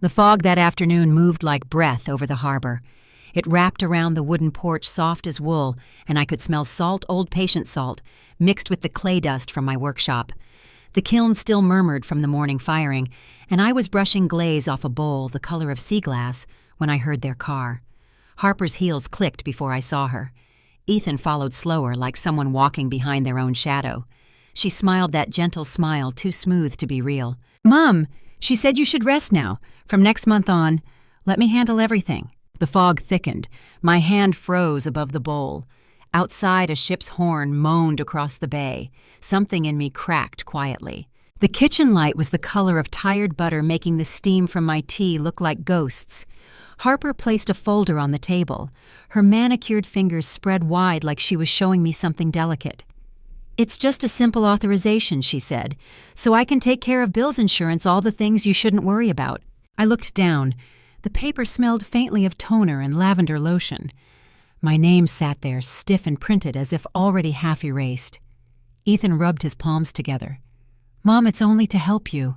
The fog that afternoon moved like breath over the harbor. It wrapped around the wooden porch soft as wool, and I could smell salt, old patient salt, mixed with the clay dust from my workshop. The kiln still murmured from the morning firing, and I was brushing glaze off a bowl the color of sea glass when I heard their car. Harper's heels clicked before I saw her. Ethan followed slower, like someone walking behind their own shadow. She smiled that gentle smile too smooth to be real. "Mom, she said you should rest now. From next month on, let me handle everything." The fog thickened. My hand froze above the bowl. Outside, a ship's horn moaned across the bay. Something in me cracked quietly. The kitchen light was the color of tired butter, making the steam from my tea look like ghosts. Harper placed a folder on the table. Her manicured fingers spread wide like she was showing me something delicate. "It's just a simple authorization," she said, "so I can take care of Bill's insurance, all the things you shouldn't worry about." I looked down. The paper smelled faintly of toner and lavender lotion. My name sat there, stiff and printed, as if already half erased. Ethan rubbed his palms together. "Mom, it's only to help you."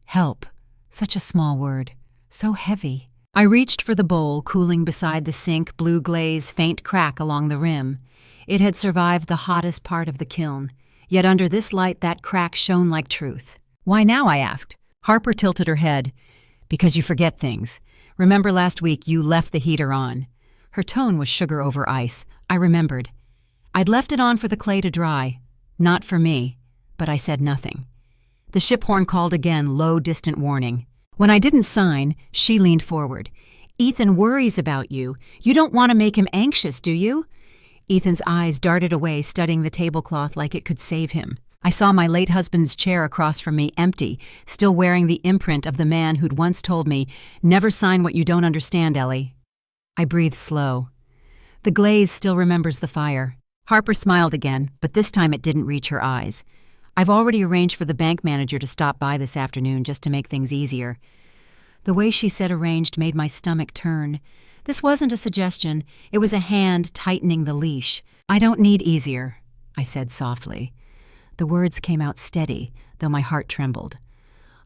Help. Such a small word. So heavy. I reached for the bowl, cooling beside the sink, blue glaze, faint crack along the rim. It had survived the hottest part of the kiln, yet under this light that crack shone like truth. "Why now?" I asked. Harper tilted her head. "Because you forget things. Remember last week you left the heater on." Her tone was sugar over ice. I remembered. I'd left it on for the clay to dry. Not for me. But I said nothing. The ship horn called again, low, distant warning. When I didn't sign, she leaned forward. "Ethan worries about you. You don't want to make him anxious, do you?" Ethan's eyes darted away, studying the tablecloth like it could save him. I saw my late husband's chair across from me, empty, still wearing the imprint of the man who'd once told me, "Never sign what you don't understand, Ellie." I breathed slow. The glaze still remembers the fire. Harper smiled again, but this time it didn't reach her eyes. "I've already arranged for the bank manager to stop by this afternoon just to make things easier." The way she said arranged made my stomach turn. This wasn't a suggestion. It was a hand tightening the leash. "I don't need easier," I said softly. The words came out steady, though my heart trembled.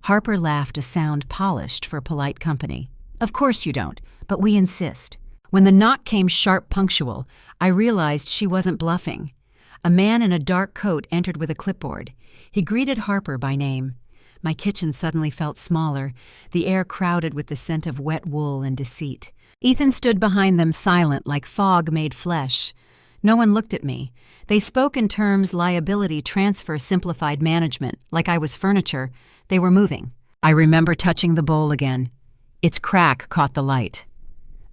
Harper laughed, a sound polished for polite company. "Of course you don't, but we insist." When the knock came sharp punctual, I realized she wasn't bluffing. A man in a dark coat entered with a clipboard. He greeted Harper by name. My kitchen suddenly felt smaller, the air crowded with the scent of wet wool and deceit. Ethan stood behind them, silent, like fog made flesh. No one looked at me. They spoke in terms liability transfer simplified management, like I was furniture. They were moving. I remember touching the bowl again. Its crack caught the light.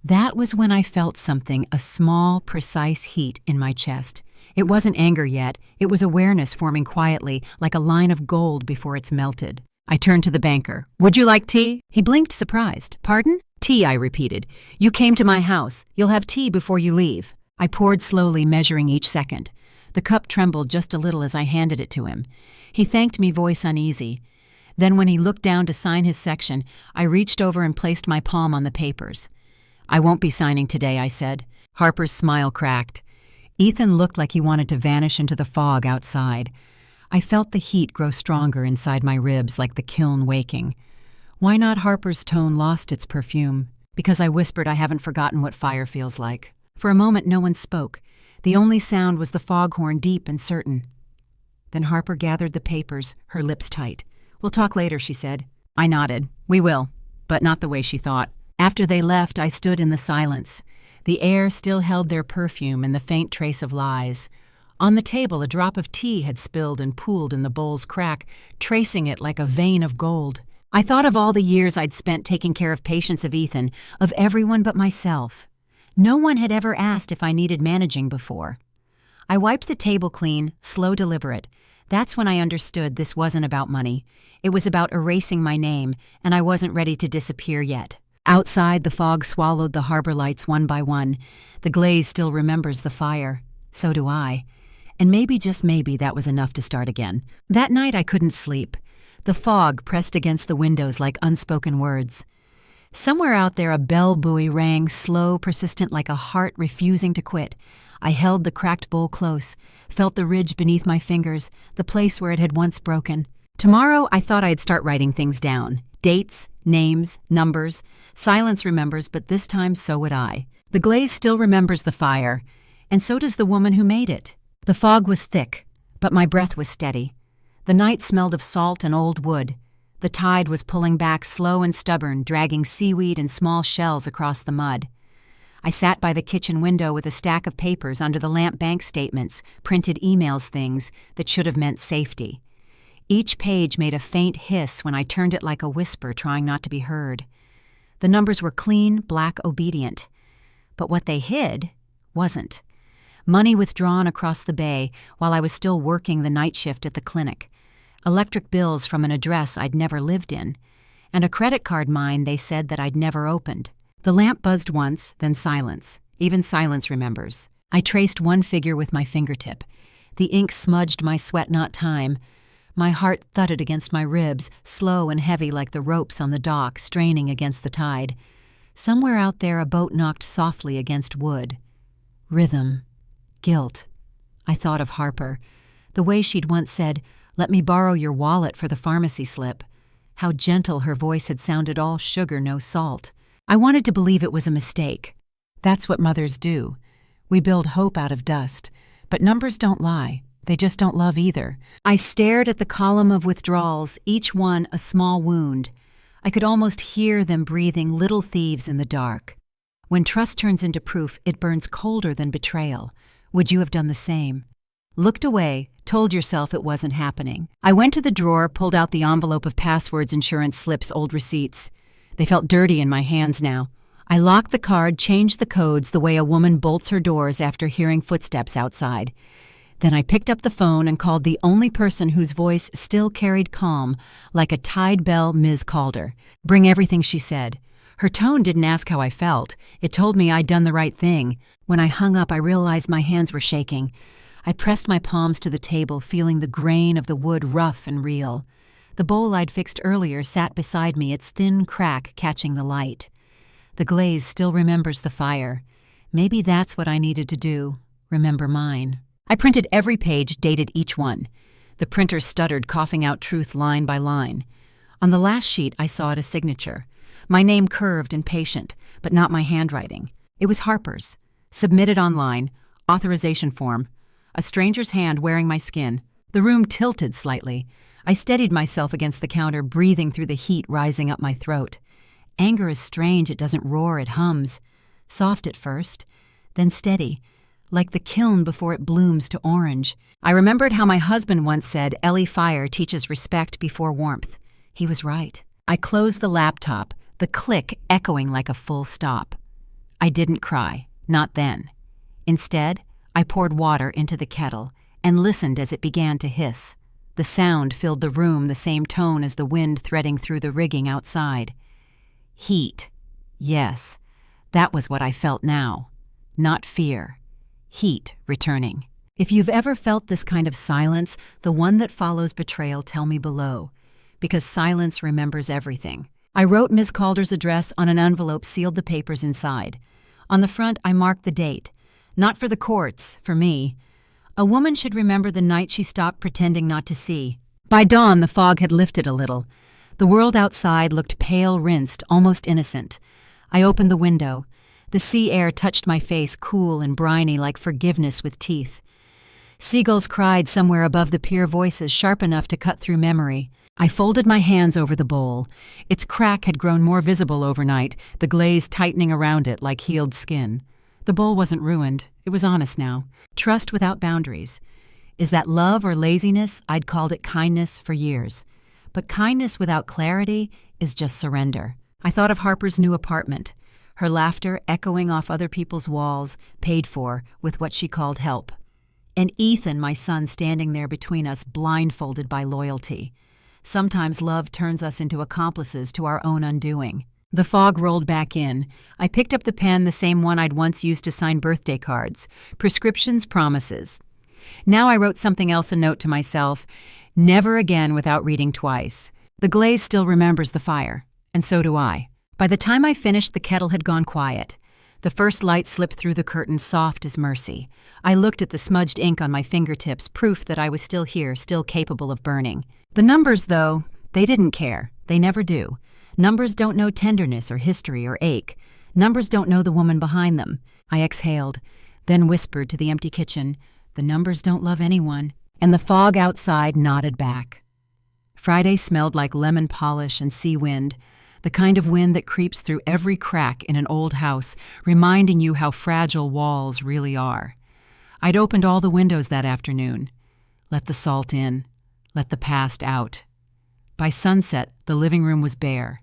That was when I felt something, a small, precise heat in my chest. It wasn't anger yet. It was awareness forming quietly, like a line of gold before it's melted. I turned to the banker. "Would you like tea?" He blinked, surprised. "Pardon?" "Tea," I repeated. "You came to my house. You'll have tea before you leave." I poured slowly, measuring each second. The cup trembled just a little as I handed it to him. He thanked me, voice uneasy. Then when he looked down to sign his section, I reached over and placed my palm on the papers. "I won't be signing today," I said. Harper's smile cracked. Ethan looked like he wanted to vanish into the fog outside. I felt the heat grow stronger inside my ribs, like the kiln waking. Why not? Harper's tone lost its perfume. Because I whispered, "I haven't forgotten what fire feels like." For a moment no one spoke. The only sound was the foghorn, deep and certain. Then Harper gathered the papers, her lips tight. "We'll talk later," she said. I nodded. "We will," but not the way she thought. After they left, I stood in the silence. The air still held their perfume and the faint trace of lies. On the table, a drop of tea had spilled and pooled in the bowl's crack, tracing it like a vein of gold. I thought of all the years I'd spent taking care of patients of Ethan, of everyone but myself. No one had ever asked if I needed managing before. I wiped the table clean, slow, deliberate. That's when I understood this wasn't about money. It was about erasing my name, and I wasn't ready to disappear yet. Outside, the fog swallowed the harbor lights one by one. The glaze still remembers the fire. So do I. And maybe, just maybe, that was enough to start again. That night I couldn't sleep. The fog pressed against the windows like unspoken words. Somewhere out there a bell buoy rang, slow, persistent, like a heart refusing to quit. I held the cracked bowl close, felt the ridge beneath my fingers, the place where it had once broken. Tomorrow I thought I'd start writing things down. Dates, names, numbers. Silence remembers, but this time so would I. The glaze still remembers the fire, and so does the woman who made it. The fog was thick, but my breath was steady. The night smelled of salt and old wood. The tide was pulling back slow and stubborn, dragging seaweed and small shells across the mud. I sat by the kitchen window with a stack of papers under the lamp bank statements, printed emails, things that should have meant safety. Each page made a faint hiss when I turned it like a whisper, trying not to be heard. The numbers were clean, black, obedient. But what they hid wasn't. Money withdrawn across the bay while I was still working the night shift at the clinic. Electric bills from an address I'd never lived in. And a credit card mine they said that I'd never opened. The lamp buzzed once, then silence. Even silence remembers. I traced one figure with my fingertip. The ink smudged my sweat-not time. My heart thudded against my ribs, slow and heavy like the ropes on the dock straining against the tide. Somewhere out there a boat knocked softly against wood. Rhythm. Guilt. I thought of Harper. The way she'd once said, "Let me borrow your wallet for the pharmacy slip." How gentle her voice had sounded, all sugar, no salt. I wanted to believe it was a mistake. That's what mothers do. We build hope out of dust. But numbers don't lie. They just don't love either. I stared at the column of withdrawals, each one a small wound. I could almost hear them breathing, little thieves in the dark. When trust turns into proof, it burns colder than betrayal. Would you have done the same? Looked away, told yourself it wasn't happening. I went to the drawer, pulled out the envelope of passwords, insurance slips, old receipts. They felt dirty in my hands now. I locked the card, changed the codes the way a woman bolts her doors after hearing footsteps outside. Then I picked up the phone and called the only person whose voice still carried calm, like a tide bell, Ms. Calder. Bring everything, she said. Her tone didn't ask how I felt. It told me I'd done the right thing. When I hung up, I realized my hands were shaking. I pressed my palms to the table, feeling the grain of the wood rough and real. The bowl I'd fixed earlier sat beside me, its thin crack catching the light. The glaze still remembers the fire. Maybe that's what I needed to do, remember mine. I printed every page, dated each one. The printer stuttered, coughing out truth line by line. On the last sheet, I saw it a signature. My name curved and patient, but not my handwriting. It was Harper's. Submitted online, authorization form. A stranger's hand wearing my skin. The room tilted slightly. I steadied myself against the counter, breathing through the heat rising up my throat. Anger is strange. It doesn't roar, it hums. Soft at first, then steady, like the kiln before it blooms to orange. I remembered how my husband once said, "Ellie, fire teaches respect before warmth." He was right. I closed the laptop, the click echoing like a full stop. I didn't cry, not then. Instead, I poured water into the kettle and listened as it began to hiss. The sound filled the room, the same tone as the wind threading through the rigging outside. Heat. Yes, that was what I felt now. Not fear. Heat returning. If you've ever felt this kind of silence, the one that follows betrayal, tell me below. Because silence remembers everything. I wrote Ms. Calder's address on an envelope, sealed the papers inside. On the front, I marked the date. Not for the courts, for me. A woman should remember the night she stopped pretending not to see. By dawn, the fog had lifted a little. The world outside looked pale, rinsed, almost innocent. I opened the window. The sea air touched my face, cool and briny like forgiveness with teeth. Seagulls cried somewhere above the pier, voices sharp enough to cut through memory. I folded my hands over the bowl. Its crack had grown more visible overnight, the glaze tightening around it like healed skin. The bowl wasn't ruined. It was honest now. Trust without boundaries. Is that love or laziness? I'd called it kindness for years. But kindness without clarity is just surrender. I thought of Harper's new apartment, her laughter echoing off other people's walls, paid for with what she called help. And Ethan, my son, standing there between us, blindfolded by loyalty. Sometimes love turns us into accomplices to our own undoing. The fog rolled back in. I picked up the pen, the same one I'd once used to sign birthday cards. Prescriptions, promises. Now I wrote something else, a note to myself. Never again without reading twice. The glaze still remembers the fire, and so do I. By the time I finished, the kettle had gone quiet. The first light slipped through the curtain, soft as mercy. I looked at the smudged ink on my fingertips, proof that I was still here, still capable of burning. The numbers, though, they didn't care. They never do. Numbers don't know tenderness or history or ache. Numbers don't know the woman behind them. I exhaled, then whispered to the empty kitchen, "The numbers don't love anyone." And the fog outside nodded back. Friday smelled like lemon polish and sea wind, the kind of wind that creeps through every crack in an old house, reminding you how fragile walls really are. I'd opened all the windows that afternoon. Let the salt in. Let the past out. By sunset, the living room was bare.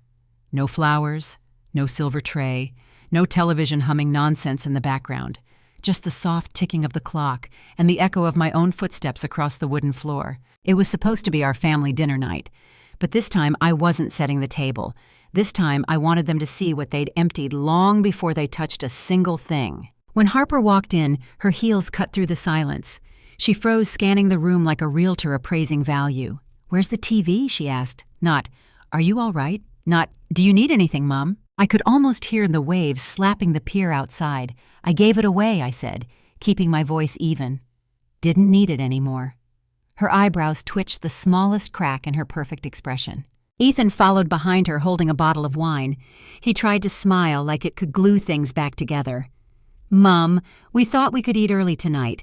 No flowers, no silver tray, no television humming nonsense in the background, just the soft ticking of the clock and the echo of my own footsteps across the wooden floor. It was supposed to be our family dinner night, but this time I wasn't setting the table. This time I wanted them to see what they'd emptied long before they touched a single thing. When Harper walked in, her heels cut through the silence. She froze, scanning the room like a realtor appraising value. "Where's the TV?" she asked. Not, "Are you all right?" Not, "Do you need anything, Mom?" I could almost hear the waves slapping the pier outside. "I gave it away," I said, keeping my voice even. Didn't need it anymore. Her eyebrows twitched the smallest crack in her perfect expression. Ethan followed behind her holding a bottle of wine. He tried to smile like it could glue things back together. "Mom, we thought we could eat early tonight."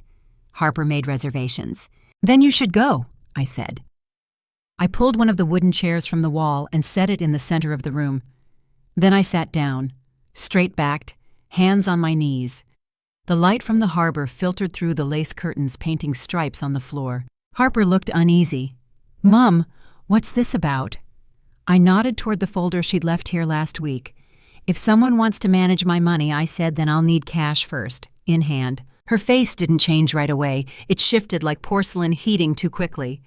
Harper made reservations. "Then you should go," I said. I pulled one of the wooden chairs from the wall and set it in the center of the room. Then I sat down, straight-backed, hands on my knees. The light from the harbor filtered through the lace curtains, painting stripes on the floor. Harper looked uneasy. "Mom, what's this about?" I nodded toward the folder she'd left here last week. "If someone wants to manage my money," I said, "then I'll need cash first, in hand." Her face didn't change right away. It shifted like porcelain heating too quickly.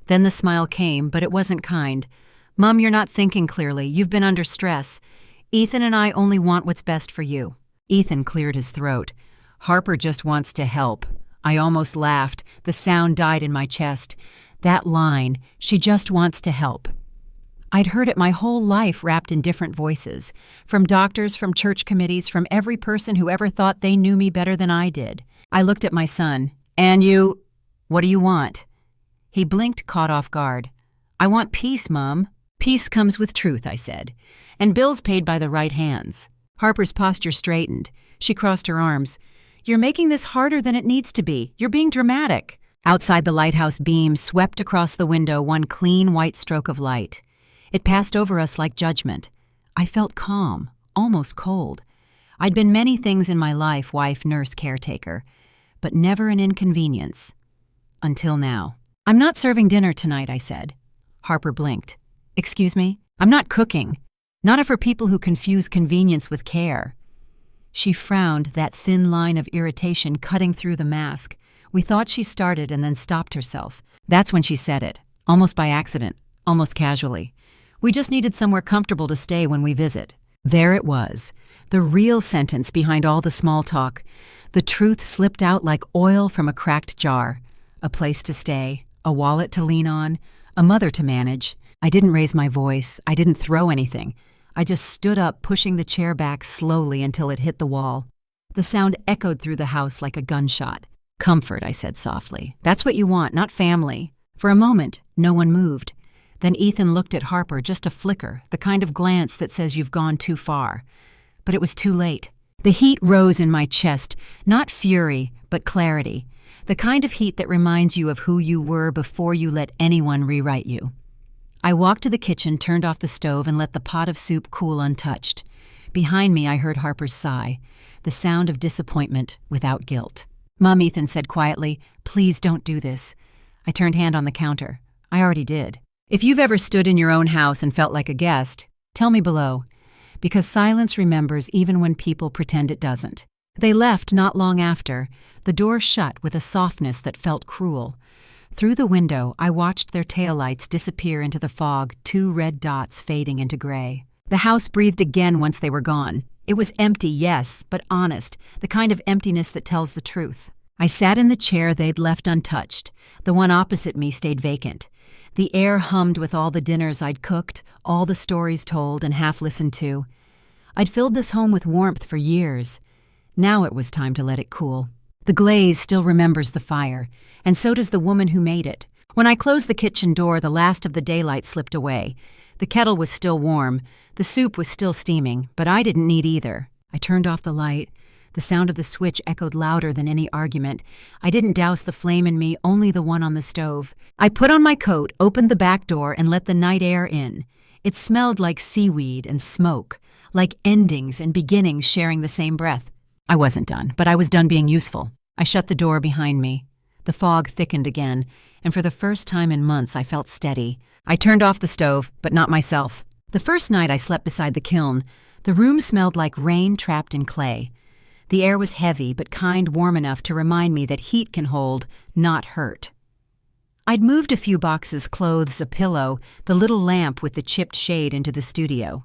Then the smile came, but it wasn't kind. "Mom, you're not thinking clearly. You've been under stress. Ethan and I only want what's best for you." Ethan cleared his throat. "Harper just wants to help." I almost laughed. The sound died in my chest. That line, "she just wants to help." I'd heard it my whole life, wrapped in different voices. From doctors, from church committees, from every person who ever thought they knew me better than I did. I looked at my son. "And you? What do you want?" He blinked, caught off guard. "I want peace, Mom." "Peace comes with truth," I said. "And bills paid by the right hands." Harper's posture straightened. She crossed her arms. "You're making this harder than it needs to be. You're being dramatic." Outside, the lighthouse beam swept across the window, one clean white stroke of light. It passed over us like judgment. I felt calm, almost cold. I'd been many things in my life, wife, nurse, caretaker, but never an inconvenience. Until now. "I'm not serving dinner tonight," I said. Harper blinked. "Excuse me? I'm not cooking. Not for people who confuse convenience with care." She frowned, that thin line of irritation cutting through the mask. We thought she started and then stopped herself. That's when she said it, almost by accident, almost casually. "We just needed somewhere comfortable to stay when we visit." There it was, the real sentence behind all the small talk. The truth slipped out like oil from a cracked jar. A place to stay, a wallet to lean on, a mother to manage. I didn't raise my voice. I didn't throw anything. I just stood up, pushing the chair back slowly until it hit the wall. The sound echoed through the house like a gunshot. "Comfort," I said softly. "That's what you want, not family." For a moment, no one moved. Then Ethan looked at Harper, just a flicker, the kind of glance that says you've gone too far. But it was too late. The heat rose in my chest, not fury, but clarity. The kind of heat that reminds you of who you were before you let anyone rewrite you. I walked to the kitchen, turned off the stove, and let the pot of soup cool untouched. Behind me, I heard Harper's sigh, the sound of disappointment without guilt. "Mom," Ethan said quietly, "please don't do this." I turned hand on the counter. I already did. If you've ever stood in your own house and felt like a guest, tell me below. Because silence remembers even when people pretend it doesn't. They left not long after, the door shut with a softness that felt cruel. Through the window, I watched their taillights disappear into the fog, 2 red dots fading into gray. The house breathed again once they were gone. It was empty, yes, but honest, the kind of emptiness that tells the truth. I sat in the chair they'd left untouched. The one opposite me stayed vacant. The air hummed with all the dinners I'd cooked, all the stories told and half listened to. I'd filled this home with warmth for years. Now it was time to let it cool. The glaze still remembers the fire, and so does the woman who made it. When I closed the kitchen door, the last of the daylight slipped away. The kettle was still warm. The soup was still steaming, but I didn't need either. I turned off the light. The sound of the switch echoed louder than any argument. I didn't douse the flame in me, only the one on the stove. I put on my coat, opened the back door, and let the night air in. It smelled like seaweed and smoke, like endings and beginnings sharing the same breath. I wasn't done, but I was done being useful. I shut the door behind me. The fog thickened again, and for the first time in months I felt steady. I turned off the stove, but not myself. The first night I slept beside the kiln, the room smelled like rain trapped in clay. The air was heavy, but kind, warm enough to remind me that heat can hold, not hurt. I'd moved a few boxes, clothes, a pillow, the little lamp with the chipped shade into the studio.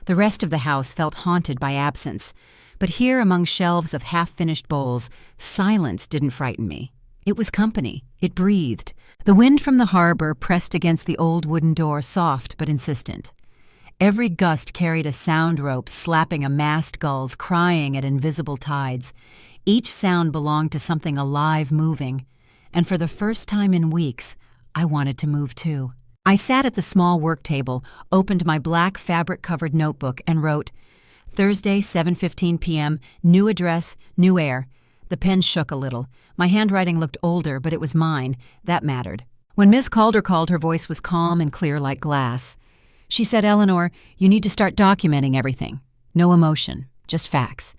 The rest of the house felt haunted by absence, but here among shelves of half-finished bowls, silence didn't frighten me. It was company. It breathed. The wind from the harbor pressed against the old wooden door, soft but insistent. Every gust carried a sound rope slapping amassed gulls crying at invisible tides. Each sound belonged to something alive moving, and for the first time in weeks, I wanted to move too. I sat at the small work table, opened my black fabric-covered notebook, and wrote, Thursday, 7:15 p.m., new address, new air. The pen shook a little. My handwriting looked older, but it was mine. That mattered. When Ms. Calder called, her voice was calm and clear like glass. She said, Eleanor, you need to start documenting everything. No emotion, just facts.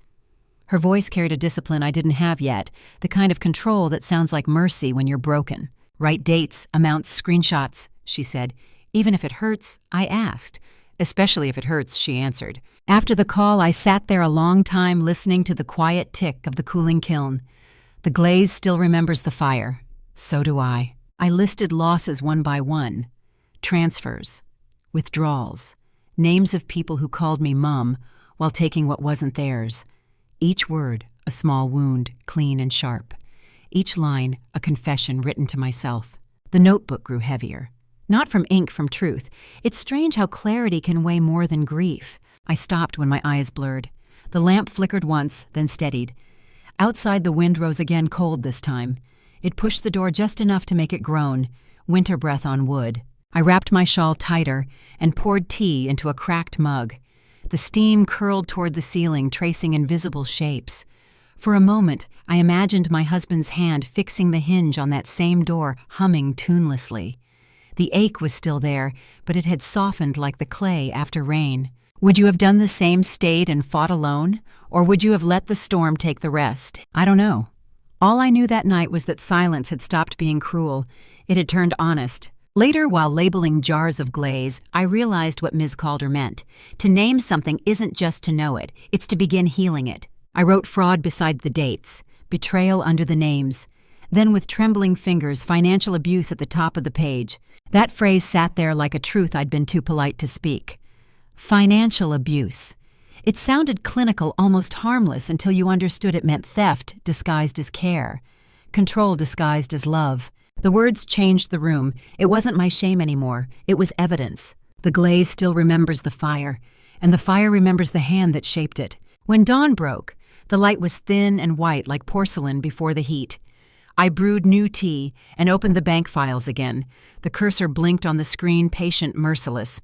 Her voice carried a discipline I didn't have yet, the kind of control that sounds like mercy when you're broken. Write dates, amounts, screenshots, she said. Even if it hurts, I asked. Especially if it hurts, she answered. After the call, I sat there a long time listening to the quiet tick of the cooling kiln. The glaze still remembers the fire. So do I. I listed losses one by one. Transfers. Withdrawals, names of people who called me Mum while taking what wasn't theirs. Each word, a small wound, clean and sharp. Each line, a confession written to myself. The notebook grew heavier. Not from ink, from truth. It's strange how clarity can weigh more than grief. I stopped when my eyes blurred. The lamp flickered once, then steadied. Outside the wind rose again, cold this time. It pushed the door just enough to make it groan, winter breath on wood. I wrapped my shawl tighter and poured tea into a cracked mug. The steam curled toward the ceiling, tracing invisible shapes. For a moment, I imagined my husband's hand fixing the hinge on that same door, humming tunelessly. The ache was still there, but it had softened like the clay after rain. Would you have done the same, stayed and fought alone? Or would you have let the storm take the rest? I don't know. All I knew that night was that silence had stopped being cruel. It had turned honest. Later, while labeling jars of glaze, I realized what Ms. Calder meant. To name something isn't just to know it, it's to begin healing it. I wrote fraud beside the dates, betrayal under the names. Then with trembling fingers, financial abuse at the top of the page. That phrase sat there like a truth I'd been too polite to speak. Financial abuse. It sounded clinical, almost harmless, until you understood it meant theft disguised as care. Control disguised as love. The words changed the room. It wasn't my shame anymore. It was evidence. The glaze still remembers the fire, and the fire remembers the hand that shaped it. When dawn broke, the light was thin and white like porcelain before the heat. I brewed new tea and opened the bank files again. The cursor blinked on the screen, patient, merciless.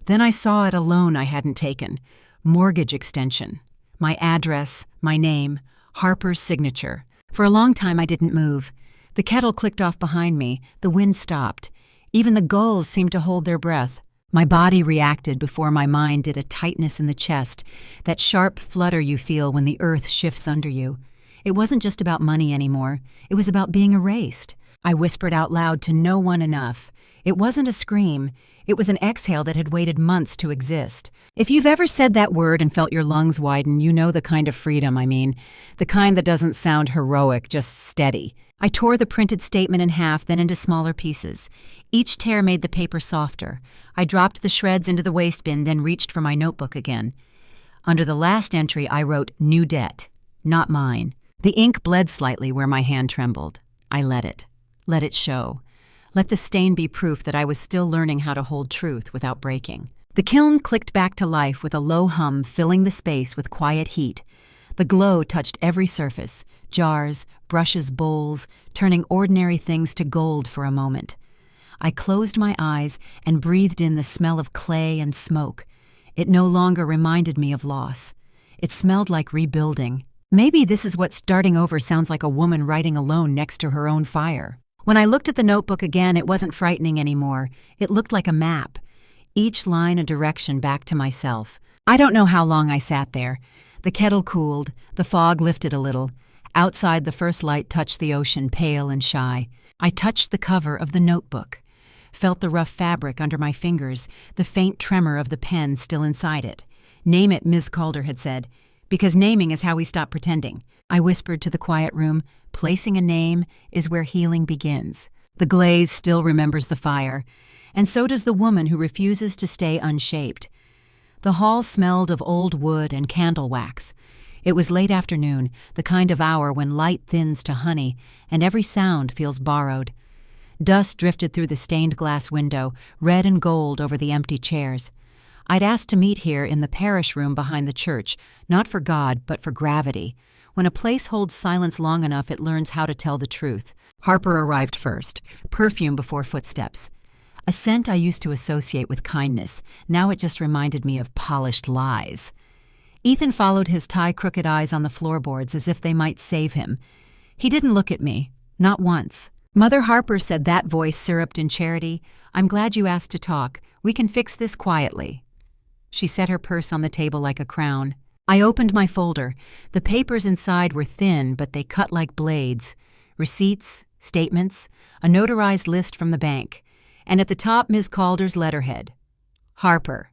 Then I saw it a loan I hadn't taken. Mortgage extension. My address, my name, Harper's signature. For a long time I didn't move. The kettle clicked off behind me. The wind stopped. Even the gulls seemed to hold their breath. My body reacted before my mind did, a tightness in the chest, that sharp flutter you feel when the earth shifts under you. It wasn't just about money anymore. It was about being erased. I whispered out loud to no one enough. It wasn't a scream. It was an exhale that had waited months to exist. If you've ever said that word and felt your lungs widen, you know the kind of freedom I mean. The kind that doesn't sound heroic, just steady. I tore the printed statement in half, then into smaller pieces. Each tear made the paper softer. I dropped the shreds into the waste bin, then reached for my notebook again. Under the last entry, I wrote, "New debt. Not mine." The ink bled slightly where my hand trembled. I let it. Let it show. Let the stain be proof that I was still learning how to hold truth without breaking. The kiln clicked back to life with a low hum filling the space with quiet heat. The glow touched every surface, jars, brushes, bowls, turning ordinary things to gold for a moment. I closed my eyes and breathed in the smell of clay and smoke. It no longer reminded me of loss. It smelled like rebuilding. Maybe this is what starting over sounds like: a woman writing alone next to her own fire. When I looked at the notebook again, it wasn't frightening anymore. It looked like a map, each line a direction back to myself. I don't know how long I sat there. The kettle cooled, the fog lifted a little. Outside, the first light touched the ocean, pale and shy. I touched the cover of the notebook, felt the rough fabric under my fingers, the faint tremor of the pen still inside it. "Name it," Ms. Calder had said, "because naming is how we stop pretending." I whispered to the quiet room, "Placing a name is where healing begins." The glaze still remembers the fire, and so does the woman who refuses to stay unshaped. The hall smelled of old wood and candle wax. It was late afternoon, the kind of hour when light thins to honey and every sound feels borrowed. Dust drifted through the stained glass window, red and gold over the empty chairs. I'd asked to meet here in the parish room behind the church, not for God, but for gravity. When a place holds silence long enough, it learns how to tell the truth. Harper arrived first, perfume before footsteps. A scent I used to associate with kindness. Now it just reminded me of polished lies. Ethan followed his tie-crooked eyes on the floorboards as if they might save him. He didn't look at me, not once. "Mother Harper," said that voice syruped in charity, "I'm glad you asked to talk. We can fix this quietly." She set her purse on the table like a crown. I opened my folder. The papers inside were thin, but they cut like blades. Receipts, statements, a notarized list from the bank. And at the top, Ms. Calder's letterhead. "Harper,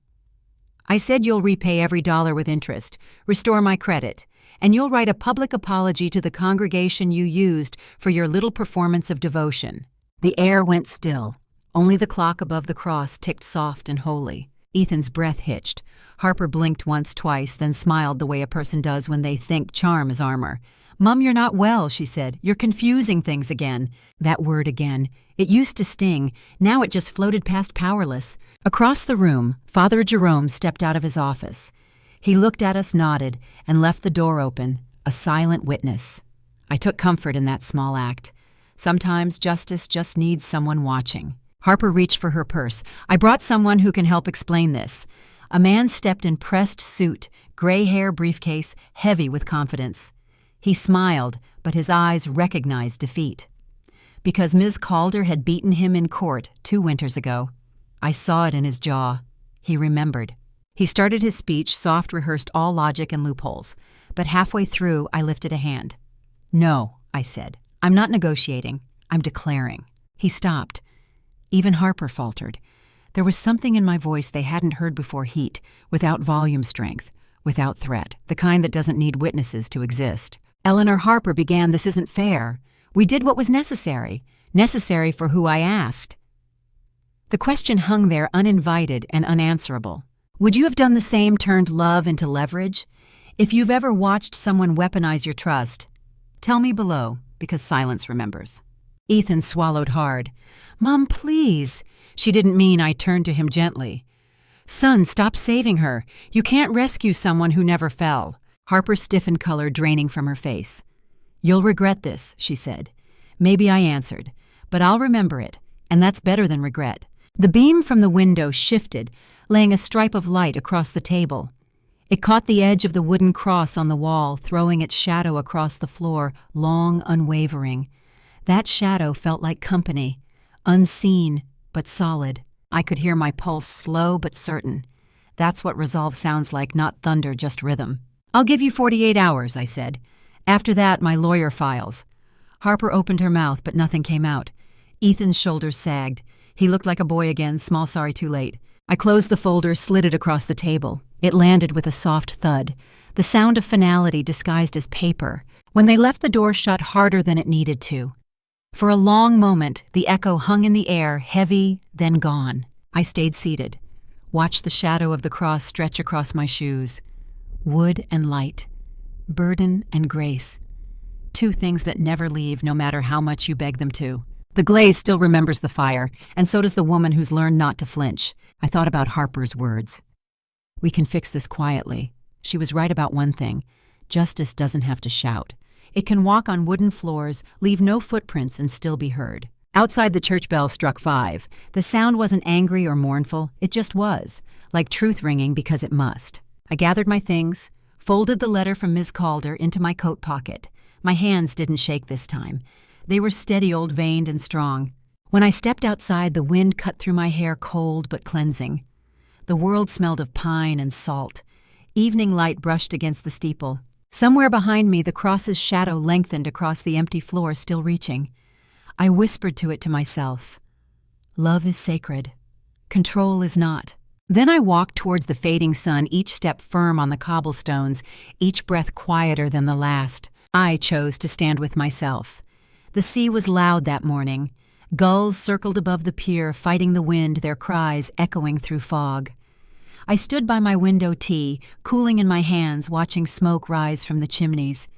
I said you'll repay every dollar with interest, restore my credit, and you'll write a public apology to the congregation you used for your little performance of devotion." The air went still. Only the clock above the cross ticked soft and holy. Ethan's breath hitched. Harper blinked once, twice, then smiled the way a person does when they think charm is armor. "Mum, you're not well," she said. "You're confusing things again." That word again. It used to sting. Now it just floated past powerless. Across the room, Father Jerome stepped out of his office. He looked at us, nodded, and left the door open, a silent witness. I took comfort in that small act. Sometimes justice just needs someone watching. Harper reached for her purse. "I brought someone who can help explain this." A man stepped in pressed suit, gray hair, briefcase, heavy with confidence. He smiled, but his eyes recognized defeat. Because Ms. Calder had beaten him in court 2 winters ago. I saw it in his jaw. He remembered. He started his speech, soft, rehearsed all logic and loopholes. But halfway through, I lifted a hand. "No," I said. "I'm not negotiating. I'm declaring." He stopped. Even Harper faltered. There was something in my voice they hadn't heard before: heat, without volume strength, without threat, the kind that doesn't need witnesses to exist. "Eleanor Harper began, this isn't fair. We did what was necessary for who I asked." The question hung there uninvited and unanswerable. Would you have done the same, turned love into leverage? If you've ever watched someone weaponize your trust, tell me below, because silence remembers. Ethan swallowed hard. "Mom, please." She didn't mean. I turned to him gently. "Son, stop saving her. You can't rescue someone who never fell." Harper stiffened, color draining from her face. "You'll regret this," she said. Maybe I answered, but I'll remember it, and that's better than regret. The beam from the window shifted, laying a stripe of light across the table. It caught the edge of the wooden cross on the wall, throwing its shadow across the floor, long, unwavering. That shadow felt like company, unseen but solid. I could hear my pulse, slow but certain. That's what resolve sounds like, not thunder, just rhythm. "I'll give you 48 hours, I said. "After that, my lawyer files." Harper opened her mouth, but nothing came out. Ethan's shoulders sagged. He looked like a boy again, small sorry too late. I closed the folder, slid it across the table. It landed with a soft thud, the sound of finality disguised as paper, when they left the door shut harder than it needed to. For a long moment, the echo hung in the air, heavy, then gone. I stayed seated, watched the shadow of the cross stretch across my shoes. Wood and light, burden and grace. 2 things that never leave, no matter how much you beg them to. The glaze still remembers the fire, and so does the woman who's learned not to flinch. I thought about Harper's words. "We can fix this quietly." She was right about one thing. Justice doesn't have to shout. It can walk on wooden floors, leave no footprints, and still be heard. Outside, the church bell struck 5. The sound wasn't angry or mournful, it just was, like truth ringing because it must. I gathered my things, folded the letter from Ms. Calder into my coat pocket. My hands didn't shake this time. They were steady, old-veined, and strong. When I stepped outside, the wind cut through my hair, cold but cleansing. The world smelled of pine and salt. Evening light brushed against the steeple. Somewhere behind me, the cross's shadow lengthened across the empty floor, still reaching. I whispered to it to myself. Love is sacred. Control is not. Then I walked towards the fading sun, each step firm on the cobblestones, each breath quieter than the last. I chose to stand with myself. The sea was loud that morning. Gulls circled above the pier, fighting the wind, their cries echoing through fog. I stood by my window, tea, cooling in my hands, watching smoke rise from the chimneys.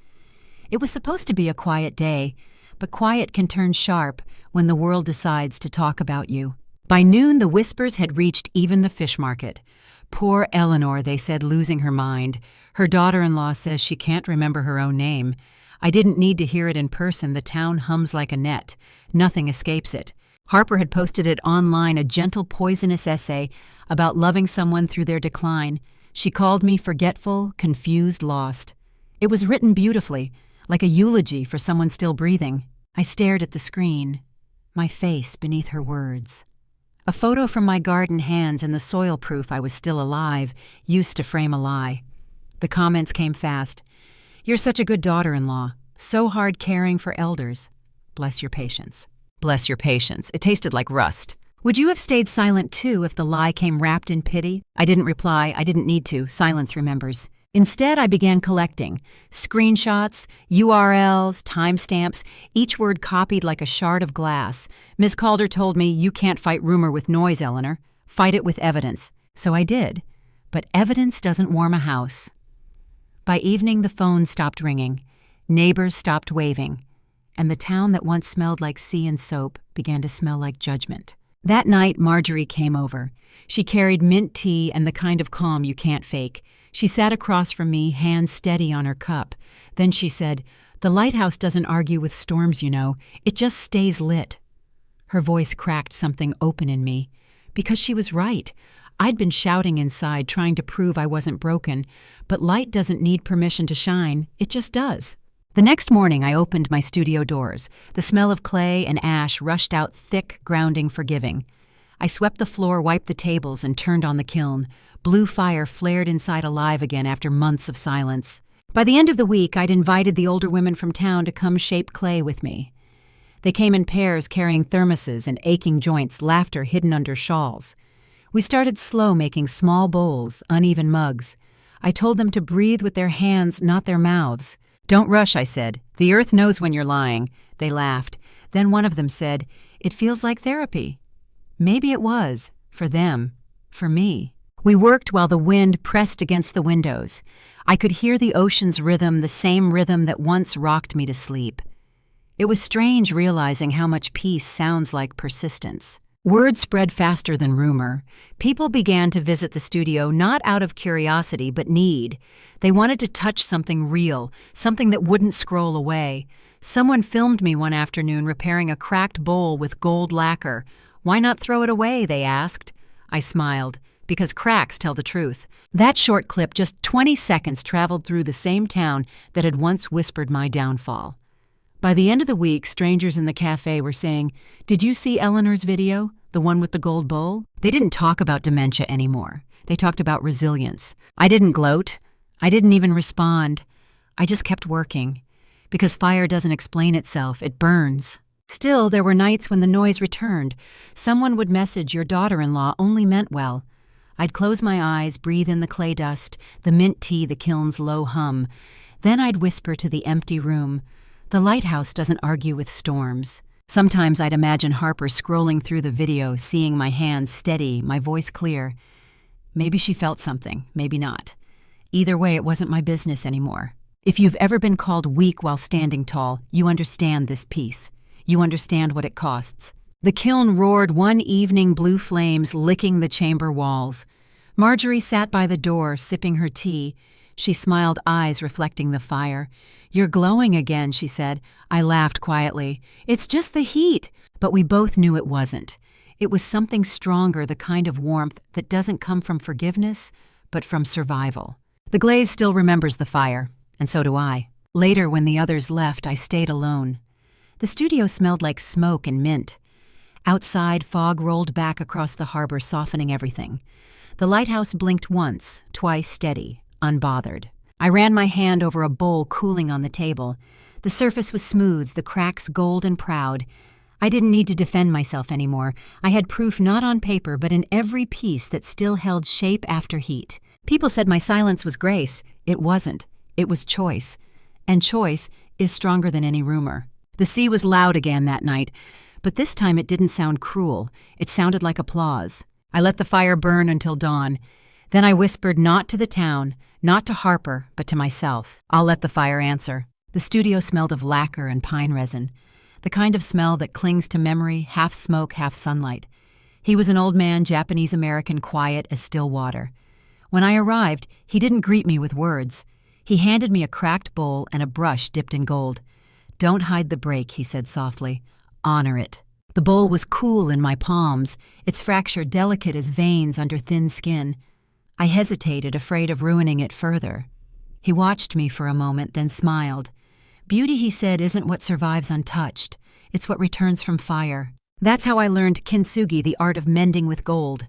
It was supposed to be a quiet day, but quiet can turn sharp when the world decides to talk about you. By noon, the whispers had reached even the fish market. Poor Eleanor, they said, losing her mind. Her daughter-in-law says she can't remember her own name. I didn't need to hear it in person. The town hums like a net. Nothing escapes it. Harper had posted it online, a gentle, poisonous essay about loving someone through their decline. She called me forgetful, confused, lost. It was written beautifully, like a eulogy for someone still breathing. I stared at the screen, my face beneath her words. A photo from my garden hands and the soil proof I was still alive used to frame a lie. The comments came fast. You're such a good daughter-in-law, so hard caring for elders. Bless your patience. Bless your patience. It tasted like rust. Would you have stayed silent too if the lie came wrapped in pity? I didn't reply. I didn't need to. Silence remembers. Instead, I began collecting. Screenshots, URLs, timestamps, each word copied like a shard of glass. Ms. Calder told me, you can't fight rumor with noise, Eleanor. Fight it with evidence. So I did. But evidence doesn't warm a house. By evening, the phone stopped ringing. Neighbors stopped waving. And the town that once smelled like sea and soap began to smell like judgment. That night, Marjorie came over. She carried mint tea and the kind of calm you can't fake. She sat across from me, hands steady on her cup. Then she said, "The lighthouse doesn't argue with storms, you know. It just stays lit." Her voice cracked something open in me. Because she was right. I'd been shouting inside, trying to prove I wasn't broken. But light doesn't need permission to shine. It just does. The next morning, I opened my studio doors. The smell of clay and ash rushed out thick, grounding, forgiving. I swept the floor, wiped the tables, and turned on the kiln. Blue fire flared inside alive again after months of silence. By the end of the week, I'd invited the older women from town to come shape clay with me. They came in pairs carrying thermoses and aching joints, laughter hidden under shawls. We started slow, making small bowls, uneven mugs. I told them to breathe with their hands, not their mouths. "Don't rush," I said. "The earth knows when you're lying." They laughed. Then one of them said, "It feels like therapy." Maybe it was, for them, for me. We worked while the wind pressed against the windows. I could hear the ocean's rhythm, the same rhythm that once rocked me to sleep. It was strange realizing how much peace sounds like persistence. Word spread faster than rumor. People began to visit the studio not out of curiosity but need. They wanted to touch something real, something that wouldn't scroll away. Someone filmed me one afternoon repairing a cracked bowl with gold lacquer. "Why not throw it away?" they asked. I smiled, because cracks tell the truth. That short clip, just 20 seconds, traveled through the same town that had once whispered my downfall. By the end of the week, strangers in the cafe were saying, "Did you see Eleanor's video, the one with the gold bowl?" They didn't talk about dementia anymore. They talked about resilience. I didn't gloat. I didn't even respond. I just kept working. Because fire doesn't explain itself, it burns. Still, there were nights when the noise returned. Someone would message, "Your daughter-in-law only meant well." I'd close my eyes, breathe in the clay dust, the mint tea, the kiln's low hum. Then I'd whisper to the empty room, "The lighthouse doesn't argue with storms." Sometimes I'd imagine Harper scrolling through the video, seeing my hands steady, my voice clear. Maybe she felt something, maybe not. Either way, it wasn't my business anymore. If you've ever been called weak while standing tall, you understand this piece. You understand what it costs. The kiln roared one evening, blue flames licking the chamber walls. Marjorie sat by the door, sipping her tea. She smiled, eyes reflecting the fire. "You're glowing again," she said. I laughed quietly. "It's just the heat." But we both knew it wasn't. It was something stronger, the kind of warmth that doesn't come from forgiveness, but from survival. The glaze still remembers the fire, and so do I. Later, when the others left, I stayed alone. The studio smelled like smoke and mint. Outside, fog rolled back across the harbor, softening everything. The lighthouse blinked once, twice steady, unbothered. I ran my hand over a bowl cooling on the table. The surface was smooth, the cracks gold and proud. I didn't need to defend myself anymore. I had proof not on paper, but in every piece that still held shape after heat. People said my silence was grace. It wasn't. It was choice. And choice is stronger than any rumor. The sea was loud again that night, but this time it didn't sound cruel. It sounded like applause. I let the fire burn until dawn. Then I whispered not to the town, not to Harper, but to myself. I'll let the fire answer. The studio smelled of lacquer and pine resin, the kind of smell that clings to memory, half smoke, half sunlight. He was an old man, Japanese-American, quiet as still water. When I arrived, he didn't greet me with words. He handed me a cracked bowl and a brush dipped in gold. "Don't hide the break," he said softly. "Honor it." The bowl was cool in my palms, its fracture delicate as veins under thin skin. I hesitated, afraid of ruining it further. He watched me for a moment, then smiled. "Beauty," he said, "isn't what survives untouched. It's what returns from fire." That's how I learned kintsugi, the art of mending with gold.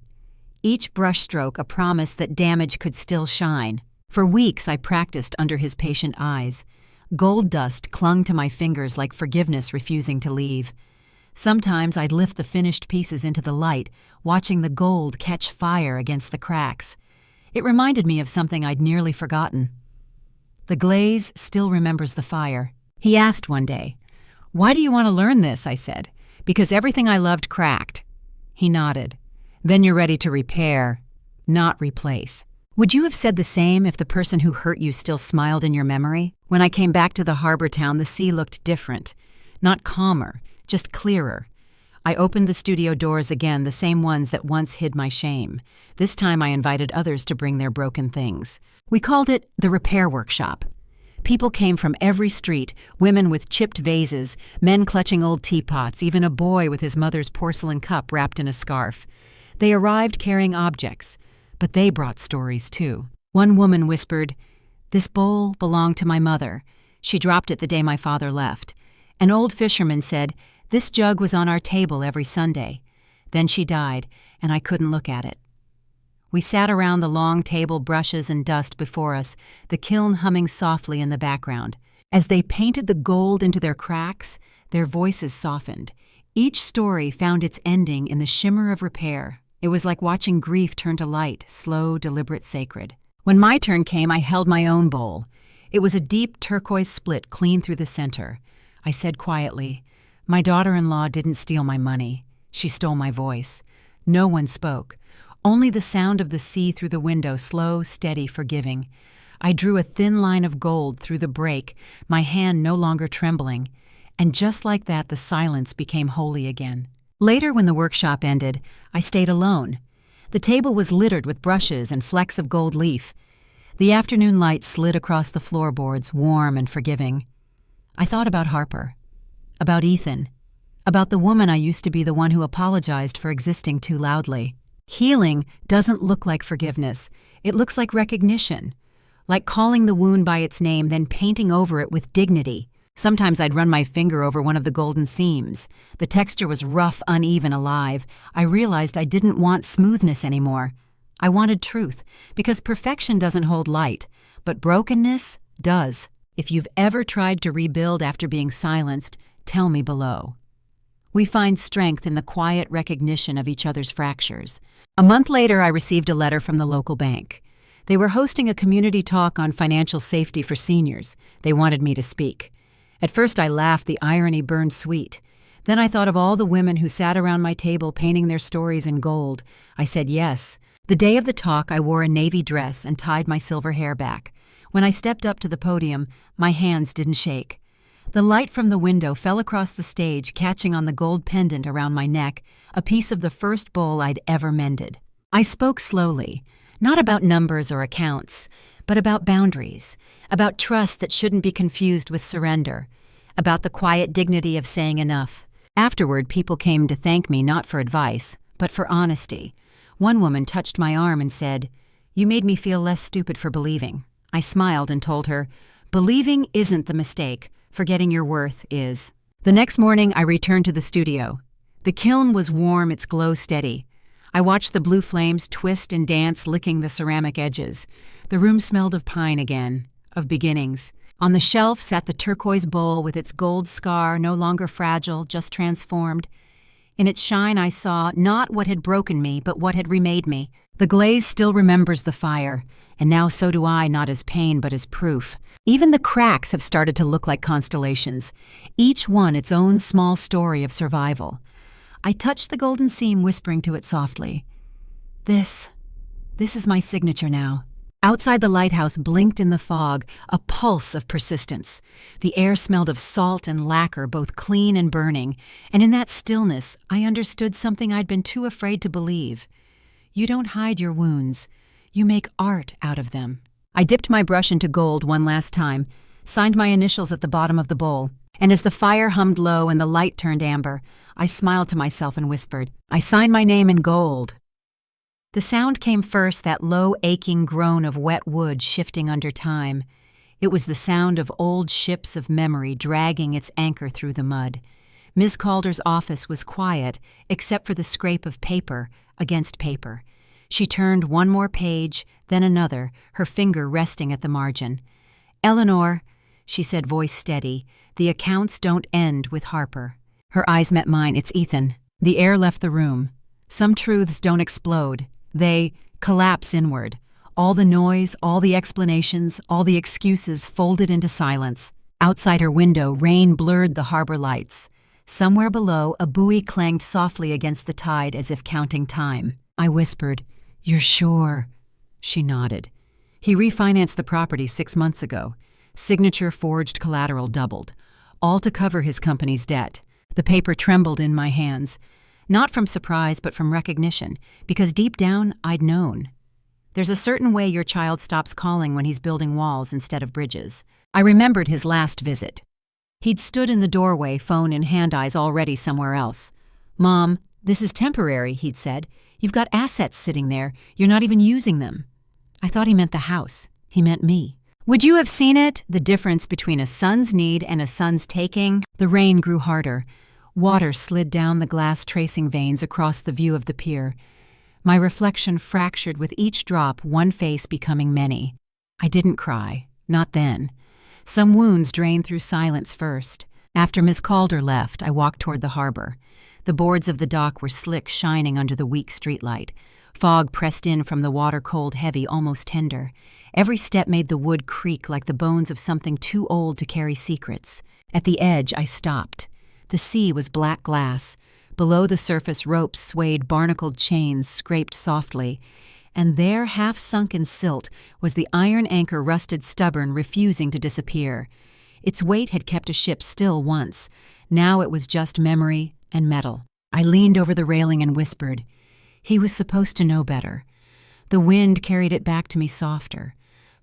Each brushstroke a promise that damage could still shine. For weeks I practiced under his patient eyes. Gold dust clung to my fingers like forgiveness refusing to leave. Sometimes I'd lift the finished pieces into the light, watching the gold catch fire against the cracks. It reminded me of something I'd nearly forgotten. The glaze still remembers the fire. He asked one day, "Why do you want to learn this?" I said. "Because everything I loved cracked." He nodded. "Then you're ready to repair, not replace." Would you have said the same if the person who hurt you still smiled in your memory? When I came back to the harbor town, the sea looked different. Not calmer, just clearer. I opened the studio doors again, the same ones that once hid my shame. This time I invited others to bring their broken things. We called it the Repair Workshop. People came from every street, women with chipped vases, men clutching old teapots, even a boy with his mother's porcelain cup wrapped in a scarf. They arrived carrying objects, but they brought stories too. One woman whispered, "This bowl belonged to my mother. She dropped it the day my father left." An old fisherman said, "This jug was on our table every Sunday. Then she died, and I couldn't look at it." We sat around the long table, brushes and dust before us, the kiln humming softly in the background. As they painted the gold into their cracks, their voices softened. Each story found its ending in the shimmer of repair. It was like watching grief turn to light, slow, deliberate, sacred. When my turn came, I held my own bowl. It was a deep turquoise split clean through the center. I said quietly, "My daughter-in-law didn't steal my money. She stole my voice." No one spoke. Only the sound of the sea through the window, slow, steady, forgiving. I drew a thin line of gold through the break, my hand no longer trembling. And just like that, the silence became holy again. Later, when the workshop ended, I stayed alone. The table was littered with brushes and flecks of gold leaf. The afternoon light slid across the floorboards, warm and forgiving. I thought about Harper, about Ethan, about the woman I used to be, the one who apologized for existing too loudly. Healing doesn't look like forgiveness. It looks like recognition, like calling the wound by its name, then painting over it with dignity. Sometimes I'd run my finger over one of the golden seams. The texture was rough, uneven, alive. I realized I didn't want smoothness anymore. I wanted truth, because perfection doesn't hold light, but brokenness does. If you've ever tried to rebuild after being silenced, tell me below. We find strength in the quiet recognition of each other's fractures. A month later, I received a letter from the local bank. They were hosting a community talk on financial safety for seniors. They wanted me to speak. At first I laughed, the irony burned sweet. Then I thought of all the women who sat around my table painting their stories in gold. I said yes. The day of the talk, I wore a navy dress and tied my silver hair back. When I stepped up to the podium, my hands didn't shake. The light from the window fell across the stage, catching on the gold pendant around my neck, a piece of the first bowl I'd ever mended. I spoke slowly, not about numbers or accounts, but about boundaries, about trust that shouldn't be confused with surrender, about the quiet dignity of saying enough. Afterward, people came to thank me not for advice, but for honesty. One woman touched my arm and said, "You made me feel less stupid for believing." I smiled and told her, "Believing isn't the mistake. Forgetting your worth is." The next morning, I returned to the studio. The kiln was warm, its glow steady. I watched the blue flames twist and dance, licking the ceramic edges. The room smelled of pine again, of beginnings. On the shelf sat the turquoise bowl with its gold scar, no longer fragile, just transformed. In its shine I saw not what had broken me, but what had remade me. The glaze still remembers the fire, and now so do I, not as pain, but as proof. Even the cracks have started to look like constellations, each one its own small story of survival. I touched the golden seam, whispering to it softly, This is my signature now." Outside the lighthouse blinked in the fog, a pulse of persistence. The air smelled of salt and lacquer, both clean and burning, and in that stillness I understood something I'd been too afraid to believe. You don't hide your wounds. You make art out of them. I dipped my brush into gold one last time, signed my initials at the bottom of the bowl, and as the fire hummed low and the light turned amber, I smiled to myself and whispered, "I sign my name in gold." The sound came first, that low, aching groan of wet wood shifting under time. It was the sound of old ships of memory dragging its anchor through the mud. Ms. Calder's office was quiet, except for the scrape of paper against paper. She turned one more page, then another, her finger resting at the margin. "Eleanor," she said, voice steady, "the accounts don't end with Harper." Her eyes met mine. "It's Ethan." The air left the room. Some truths don't explode. They collapse inward. All the noise, all the explanations, all the excuses folded into silence. Outside her window, rain blurred the harbor lights. Somewhere below, a buoy clanged softly against the tide as if counting time. I whispered, "You're sure?" She nodded. "He refinanced the property 6 months ago. Signature forged collateral doubled. All to cover his company's debt." The paper trembled in my hands. Not from surprise, but from recognition, because deep down, I'd known. There's a certain way your child stops calling when he's building walls instead of bridges. I remembered his last visit. He'd stood in the doorway, phone in hand, eyes already somewhere else. "Mom, this is temporary," he'd said. "You've got assets sitting there. You're not even using them." I thought he meant the house. He meant me. Would you have seen it? The difference between a son's need and a son's taking? The rain grew harder. Water slid down the glass tracing veins across the view of the pier. My reflection fractured with each drop, one face becoming many. I didn't cry. Not then. Some wounds drained through silence first. After Miss Calder left, I walked toward the harbor. The boards of the dock were slick, shining under the weak streetlight. Fog pressed in from the water, cold, heavy, almost tender. Every step made the wood creak like the bones of something too old to carry secrets. At the edge, I stopped. The sea was black glass. Below the surface, ropes swayed, barnacled chains scraped softly. And there, half sunk in silt, was the iron anchor, rusted stubborn, refusing to disappear. Its weight had kept a ship still once. Now it was just memory and metal. I leaned over the railing and whispered. He was supposed to know better. The wind carried it back to me softer.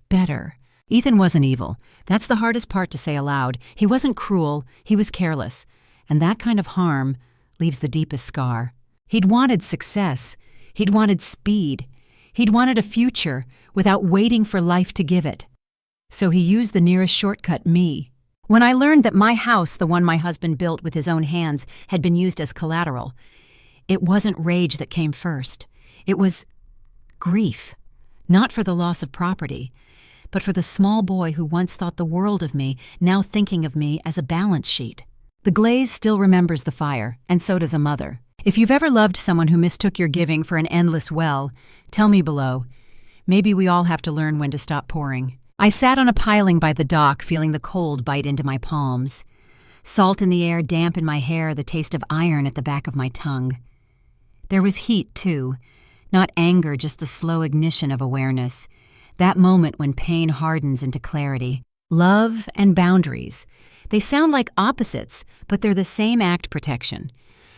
Better. Ethan wasn't evil. That's the hardest part to say aloud. He wasn't cruel. He was careless. And that kind of harm leaves the deepest scar. He'd wanted success. He'd wanted speed. He'd wanted a future without waiting for life to give it. So he used the nearest shortcut, me. When I learned that my house, the one my husband built with his own hands, had been used as collateral, it wasn't rage that came first. It was grief. Not for the loss of property, but for the small boy who once thought the world of me, now thinking of me as a balance sheet. The glaze still remembers the fire, and so does a mother. If you've ever loved someone who mistook your giving for an endless well, tell me below. Maybe we all have to learn when to stop pouring. I sat on a piling by the dock, feeling the cold bite into my palms. Salt in the air, damp in my hair, the taste of iron at the back of my tongue. There was heat, too. Not anger, just the slow ignition of awareness. That moment when pain hardens into clarity. Love and boundaries. They sound like opposites, but they're the same act protection.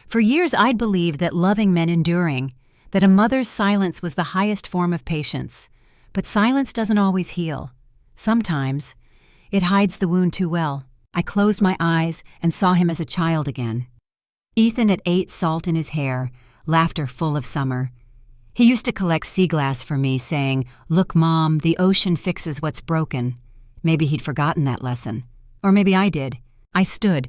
For years I'd believed that loving meant enduring, that a mother's silence was the highest form of patience. But silence doesn't always heal. Sometimes it hides the wound too well. I closed my eyes and saw him as a child again. Ethan at 8, salt in his hair, laughter full of summer. He used to collect sea glass for me, saying, "Look, Mom, the ocean fixes what's broken." Maybe he'd forgotten that lesson. Or maybe I did. I stood.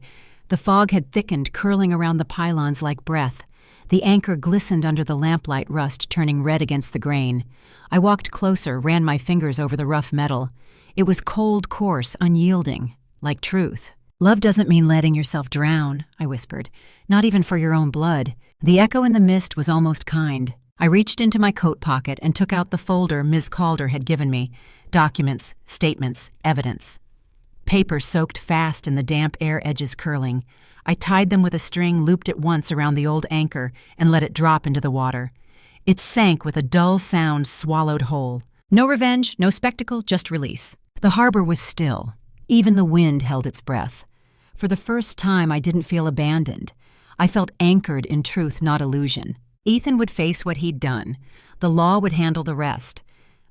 The fog had thickened, curling around the pylons like breath. The anchor glistened under the lamplight rust, turning red against the grain. I walked closer, ran my fingers over the rough metal. It was cold, coarse, unyielding, like truth. "Love doesn't mean letting yourself drown," I whispered. "Not even for your own blood." The echo in the mist was almost kind. I reached into my coat pocket and took out the folder Ms. Calder had given me. Documents, statements, evidence. Papers soaked fast in the damp air, edges curling. I tied them with a string, looped it once around the old anchor, and let it drop into the water. It sank with a dull sound, swallowed whole. No revenge, no spectacle, just release. The harbor was still. Even the wind held its breath. For the first time, I didn't feel abandoned. I felt anchored in truth, not illusion. Ethan would face what he'd done. The law would handle the rest.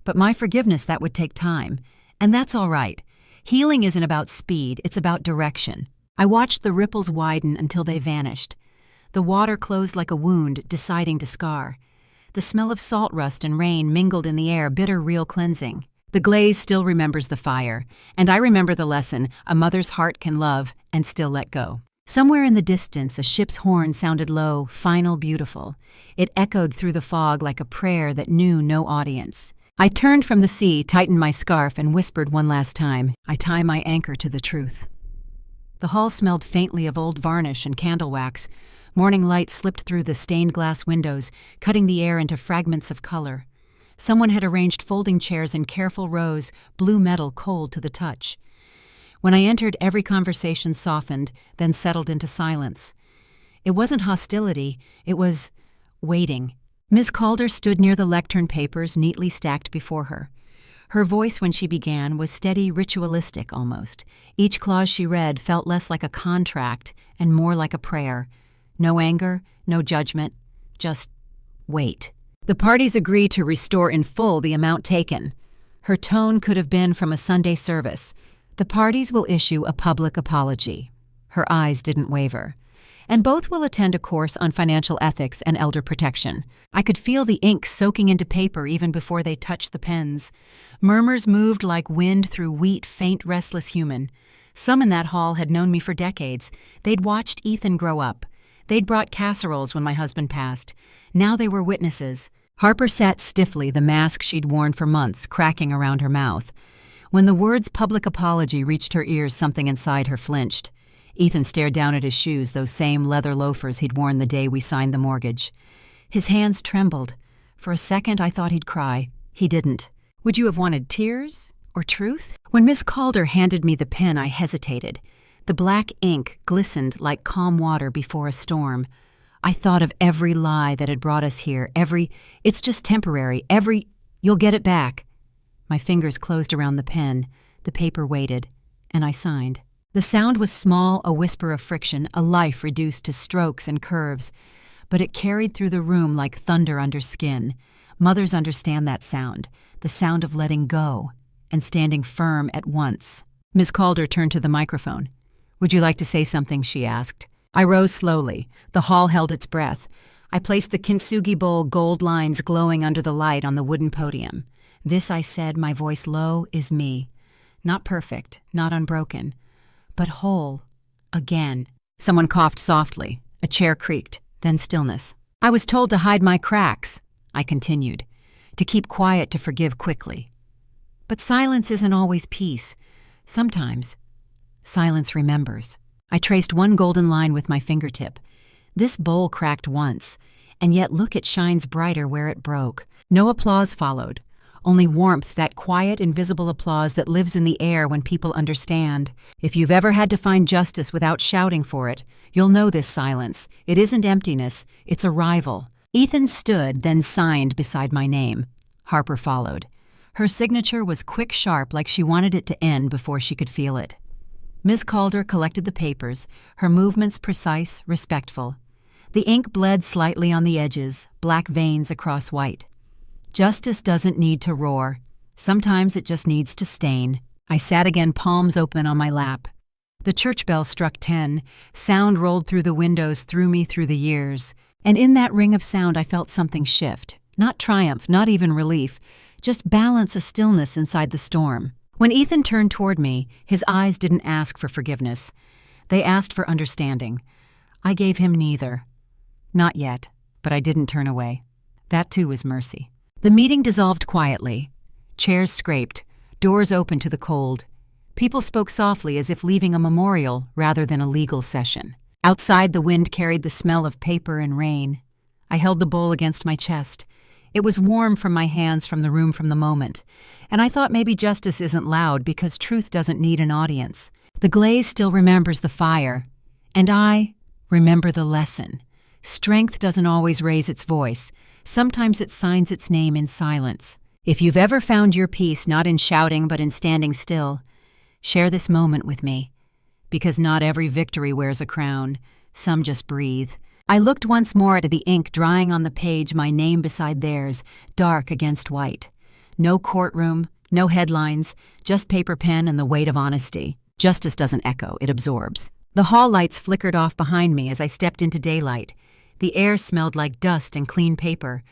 But my forgiveness, that would take time. And that's all right. Healing isn't about speed, it's about direction. I watched the ripples widen until they vanished. The water closed like a wound, deciding to scar. The smell of salt rust and rain mingled in the air, bitter, real cleansing. The glaze still remembers the fire, and I remember the lesson: a mother's heart can love and still let go. Somewhere in the distance, a ship's horn sounded low, final, beautiful. It echoed through the fog like a prayer that knew no audience. I turned from the sea, tightened my scarf, and whispered one last time, "I tie my anchor to the truth." The hall smelled faintly of old varnish and candle wax. Morning light slipped through the stained glass windows, cutting the air into fragments of color. Someone had arranged folding chairs in careful rows, blue metal cold to the touch. When I entered, every conversation softened, then settled into silence. It wasn't hostility, it was waiting. Ms. Calder stood near the lectern, papers neatly stacked before her. Her voice when she began was steady, ritualistic almost. Each clause she read felt less like a contract and more like a prayer. No anger, no judgment, just wait. "The parties agree to restore in full the amount taken." Her tone could have been from a Sunday service. "The parties will issue a public apology." Her eyes didn't waver. "And both will attend a course on financial ethics and elder protection." I could feel the ink soaking into paper even before they touched the pens. Murmurs moved like wind through wheat, faint, restless human. Some in that hall had known me for decades. They'd watched Ethan grow up. They'd brought casseroles when my husband passed. Now they were witnesses. Harper sat stiffly, the mask she'd worn for months cracking around her mouth. When the words "public apology" reached her ears, something inside her flinched. Ethan stared down at his shoes, those same leather loafers he'd worn the day we signed the mortgage. His hands trembled. For a second, I thought he'd cry. He didn't. Would you have wanted tears or truth? When Miss Calder handed me the pen, I hesitated. The black ink glistened like calm water before a storm. I thought of every lie that had brought us here, every "it's just temporary," every "you'll get it back." My fingers closed around the pen. The paper waited, and I signed. The sound was small, a whisper of friction, a life reduced to strokes and curves. But it carried through the room like thunder under skin. Mothers understand that sound, the sound of letting go and standing firm at once. Ms. Calder turned to the microphone. "Would you like to say something?" she asked. I rose slowly. The hall held its breath. I placed the kintsugi bowl, gold lines glowing under the light, on the wooden podium. "This," I said, my voice low, "is me. Not perfect, not unbroken, but whole. Again." Someone coughed softly. A chair creaked, then stillness. "I was told to hide my cracks," I continued, "to keep quiet, to forgive quickly. But silence isn't always peace. Sometimes silence remembers." I traced one golden line with my fingertip. "This bowl cracked once, and yet look, it shines brighter where it broke." No applause followed. Only warmth, that quiet, invisible applause that lives in the air when people understand. If you've ever had to find justice without shouting for it, you'll know this silence. It isn't emptiness, it's arrival. Ethan stood, then signed beside my name. Harper followed. Her signature was quick, sharp, like she wanted it to end before she could feel it. Ms. Calder collected the papers, her movements precise, respectful. The ink bled slightly on the edges, black veins across white. "Justice doesn't need to roar. Sometimes it just needs to stain. I sat again, palms open on my lap. The church bell struck 10. Sound rolled through the windows, through me through the years. And in that ring of sound I felt something shift. Not triumph, not even relief. Just balance, a stillness inside the storm. When Ethan turned toward me, his eyes didn't ask for forgiveness. They asked for understanding. I gave him neither. Not yet, but I didn't turn away. That too was mercy. The meeting dissolved quietly. Chairs scraped, doors opened to the cold. People spoke softly as if leaving a memorial rather than a legal session. Outside, the wind carried the smell of paper and rain. I held the bowl against my chest. It was warm from my hands from the moment, and I thought maybe justice isn't loud because truth doesn't need an audience. The glaze still remembers the fire, and I remember the lesson. Strength doesn't always raise its voice. Sometimes it signs its name in silence. If you've ever found your peace not in shouting but in standing still, share this moment with me, because not every victory wears a crown. Some just breathe. I looked once more at the ink drying on the page, my name beside theirs, dark against white. No courtroom, no headlines, just paper pen and the weight of honesty. Justice doesn't echo, it absorbs. The hall lights flickered off behind me as I stepped into daylight. The air smelled like dust and clean paper.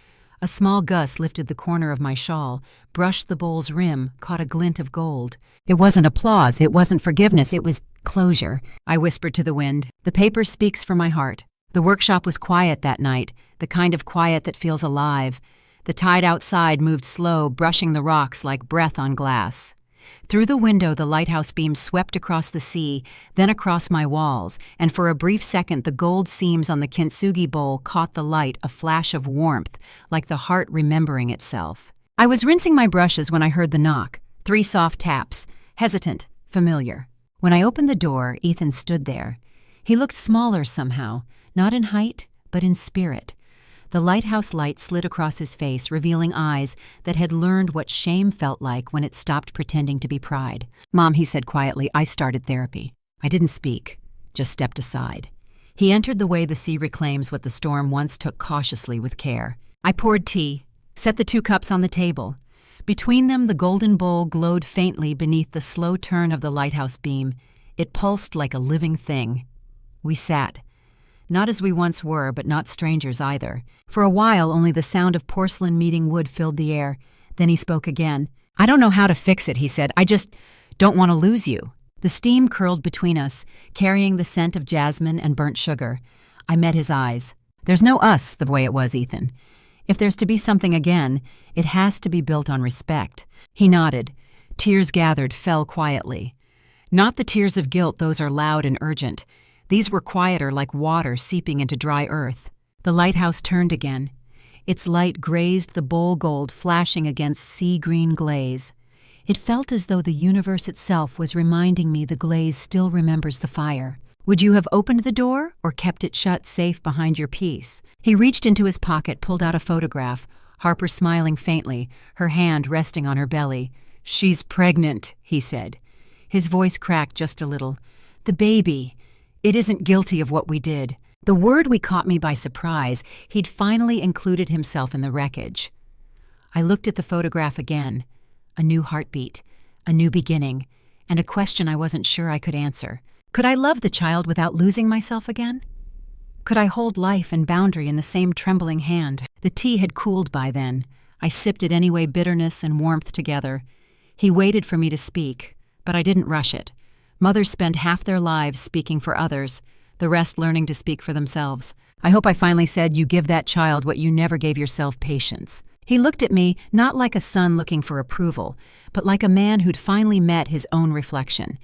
A small gust lifted the corner of my shawl, brushed the bowl's rim, caught a glint of gold. It wasn't applause, it wasn't forgiveness, it was closure. I whispered to the wind. The paper speaks for my heart. The workshop was quiet that night, the kind of quiet that feels alive. The tide outside moved slow, brushing the rocks like breath on glass. Through the window, the lighthouse beam swept across the sea, then across my walls, and for a brief second the gold seams on the kintsugi bowl caught the light, a flash of warmth, like the heart remembering itself. I was rinsing my brushes when I heard the knock. 3 soft taps, hesitant, familiar. When I opened the door, Ethan stood there. He looked smaller somehow, not in height, but in spirit. The lighthouse light slid across his face, revealing eyes that had learned what shame felt like when it stopped pretending to be pride. "Mom," he said quietly, "I started therapy." I didn't speak, just stepped aside. He entered the way the sea reclaims what the storm once took cautiously with care. I poured tea, set the 2 cups on the table. Between them, the golden bowl glowed faintly beneath the slow turn of the lighthouse beam. It pulsed like a living thing. We sat. Not as we once were, but not strangers either. For a while, only the sound of porcelain meeting wood filled the air. Then he spoke again. "I don't know how to fix it," he said. "I just don't want to lose you." The steam curled between us, carrying the scent of jasmine and burnt sugar. I met his eyes. "There's no us the way it was, Ethan. If there's to be something again, it has to be built on respect." He nodded. Tears gathered, fell quietly. Not the tears of guilt, those are loud and urgent. These were quieter, like water seeping into dry earth. The lighthouse turned again. Its light grazed the bowl gold, flashing against sea-green glaze. It felt as though the universe itself was reminding me the glaze still remembers the fire. "Would you have opened the door or kept it shut safe behind your piece?" He reached into his pocket, pulled out a photograph, Harper smiling faintly, her hand resting on her belly. "She's pregnant," he said. His voice cracked just a little. "The baby. It isn't guilty of what we did." The word caught me by surprise. He'd finally included himself in the wreckage. I looked at the photograph again. A new heartbeat, a new beginning, and a question I wasn't sure I could answer. Could I love the child without losing myself again? Could I hold life and boundary in the same trembling hand? The tea had cooled by then. I sipped it anyway, bitterness and warmth together. He waited for me to speak, but I didn't rush it. Mothers spend half their lives speaking for others, the rest learning to speak for themselves. "I hope I finally said you give that child what you never gave yourself, patience." He looked at me, not like a son looking for approval, but like a man who'd finally met his own reflection.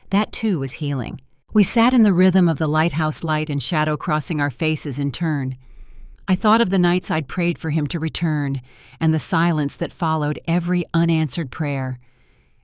That too was healing. We sat in the rhythm of the lighthouse light and shadow crossing our faces in turn. I thought of the nights I'd prayed for him to return, and the silence that followed every unanswered prayer.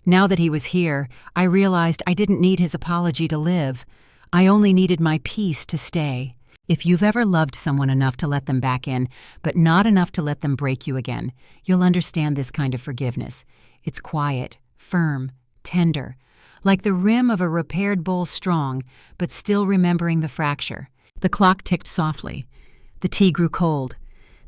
Now that he was here, I realized I didn't need his apology to live. I only needed my peace to stay. If you've ever loved someone enough to let them back in, but not enough to let them break you again, you'll understand this kind of forgiveness. It's quiet, firm, tender, like the rim of a repaired bowl, strong, but still remembering the fracture. The clock ticked softly. The tea grew cold.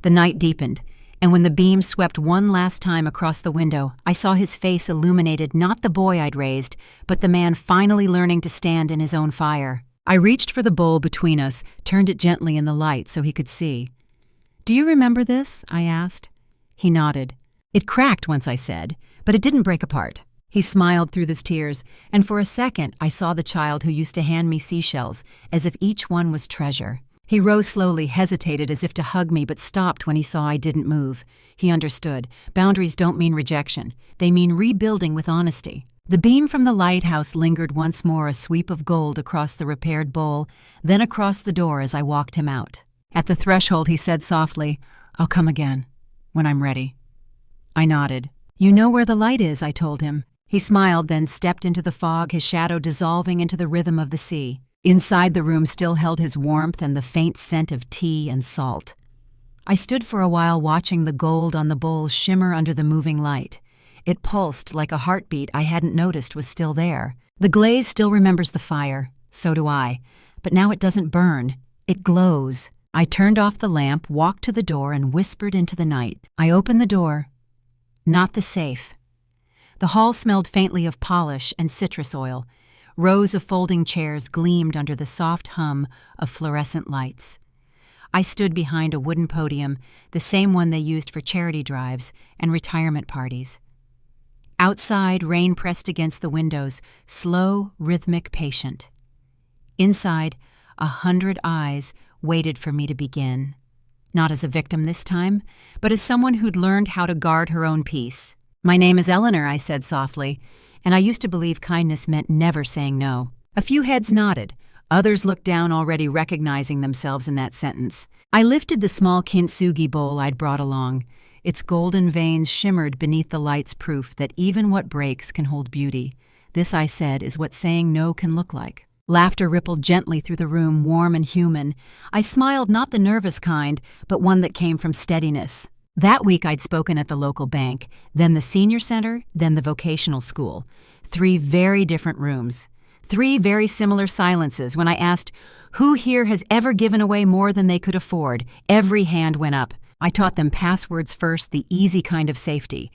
The night deepened. And when the beam swept one last time across the window, I saw his face illuminated, not the boy I'd raised, but the man finally learning to stand in his own fire. I reached for the bowl between us, turned it gently in the light so he could see. "Do you remember this?" I asked. He nodded. "It cracked once," I said, "but it didn't break apart." He smiled through his tears, and for a second I saw the child who used to hand me seashells, as if each one was treasure. He rose slowly, hesitated as if to hug me, but stopped when he saw I didn't move. He understood. Boundaries don't mean rejection. They mean rebuilding with honesty. The beam from the lighthouse lingered once more, a sweep of gold across the repaired bowl, then across the door as I walked him out. At the threshold he said softly, "I'll come again, when I'm ready." I nodded. "You know where the light is," I told him. He smiled, then stepped into the fog, his shadow dissolving into the rhythm of the sea. Inside the room still held his warmth and the faint scent of tea and salt. I stood for a while watching the gold on the bowl shimmer under the moving light. It pulsed like a heartbeat I hadn't noticed was still there. The glaze still remembers the fire, so do I, but now it doesn't burn, it glows. I turned off the lamp, walked to the door, and whispered into the night. I opened the door, not the safe. The hall smelled faintly of polish and citrus oil. Rows of folding chairs gleamed under the soft hum of fluorescent lights. I stood behind a wooden podium, the same one they used for charity drives and retirement parties. Outside, rain pressed against the windows, slow, rhythmic, patient. Inside, 100 eyes waited for me to begin. Not as a victim this time, but as someone who'd learned how to guard her own peace. "My name is Eleanor," I said softly, and I used to believe kindness meant never saying no. A few heads nodded. Others looked down, already recognizing themselves in that sentence. I lifted the small kintsugi bowl I'd brought along. Its golden veins shimmered beneath the light's proof that even what breaks can hold beauty. This, I said, is what saying no can look like. Laughter rippled gently through the room, warm and human. I smiled, not the nervous kind, but one that came from steadiness. That week I'd spoken at the local bank, then the senior center, then the vocational school. 3 very different rooms. 3 very similar silences. When I asked, "Who here has ever given away more than they could afford?" every hand went up. I taught them passwords first, the easy kind of safety.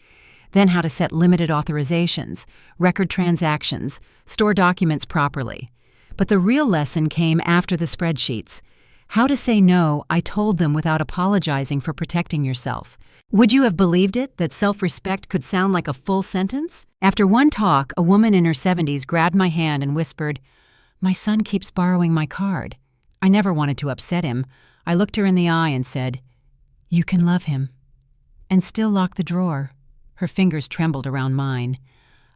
Then how to set limited authorizations, record transactions, store documents properly. But the real lesson came after the spreadsheets. How to say no, I told them without apologizing for protecting yourself. Would you have believed it, that self-respect could sound like a full sentence? After one talk, a woman in her 70s grabbed my hand and whispered, "My son keeps borrowing my card." I never wanted to upset him. I looked her in the eye and said, "You can love him, and still lock the drawer." Her fingers trembled around mine.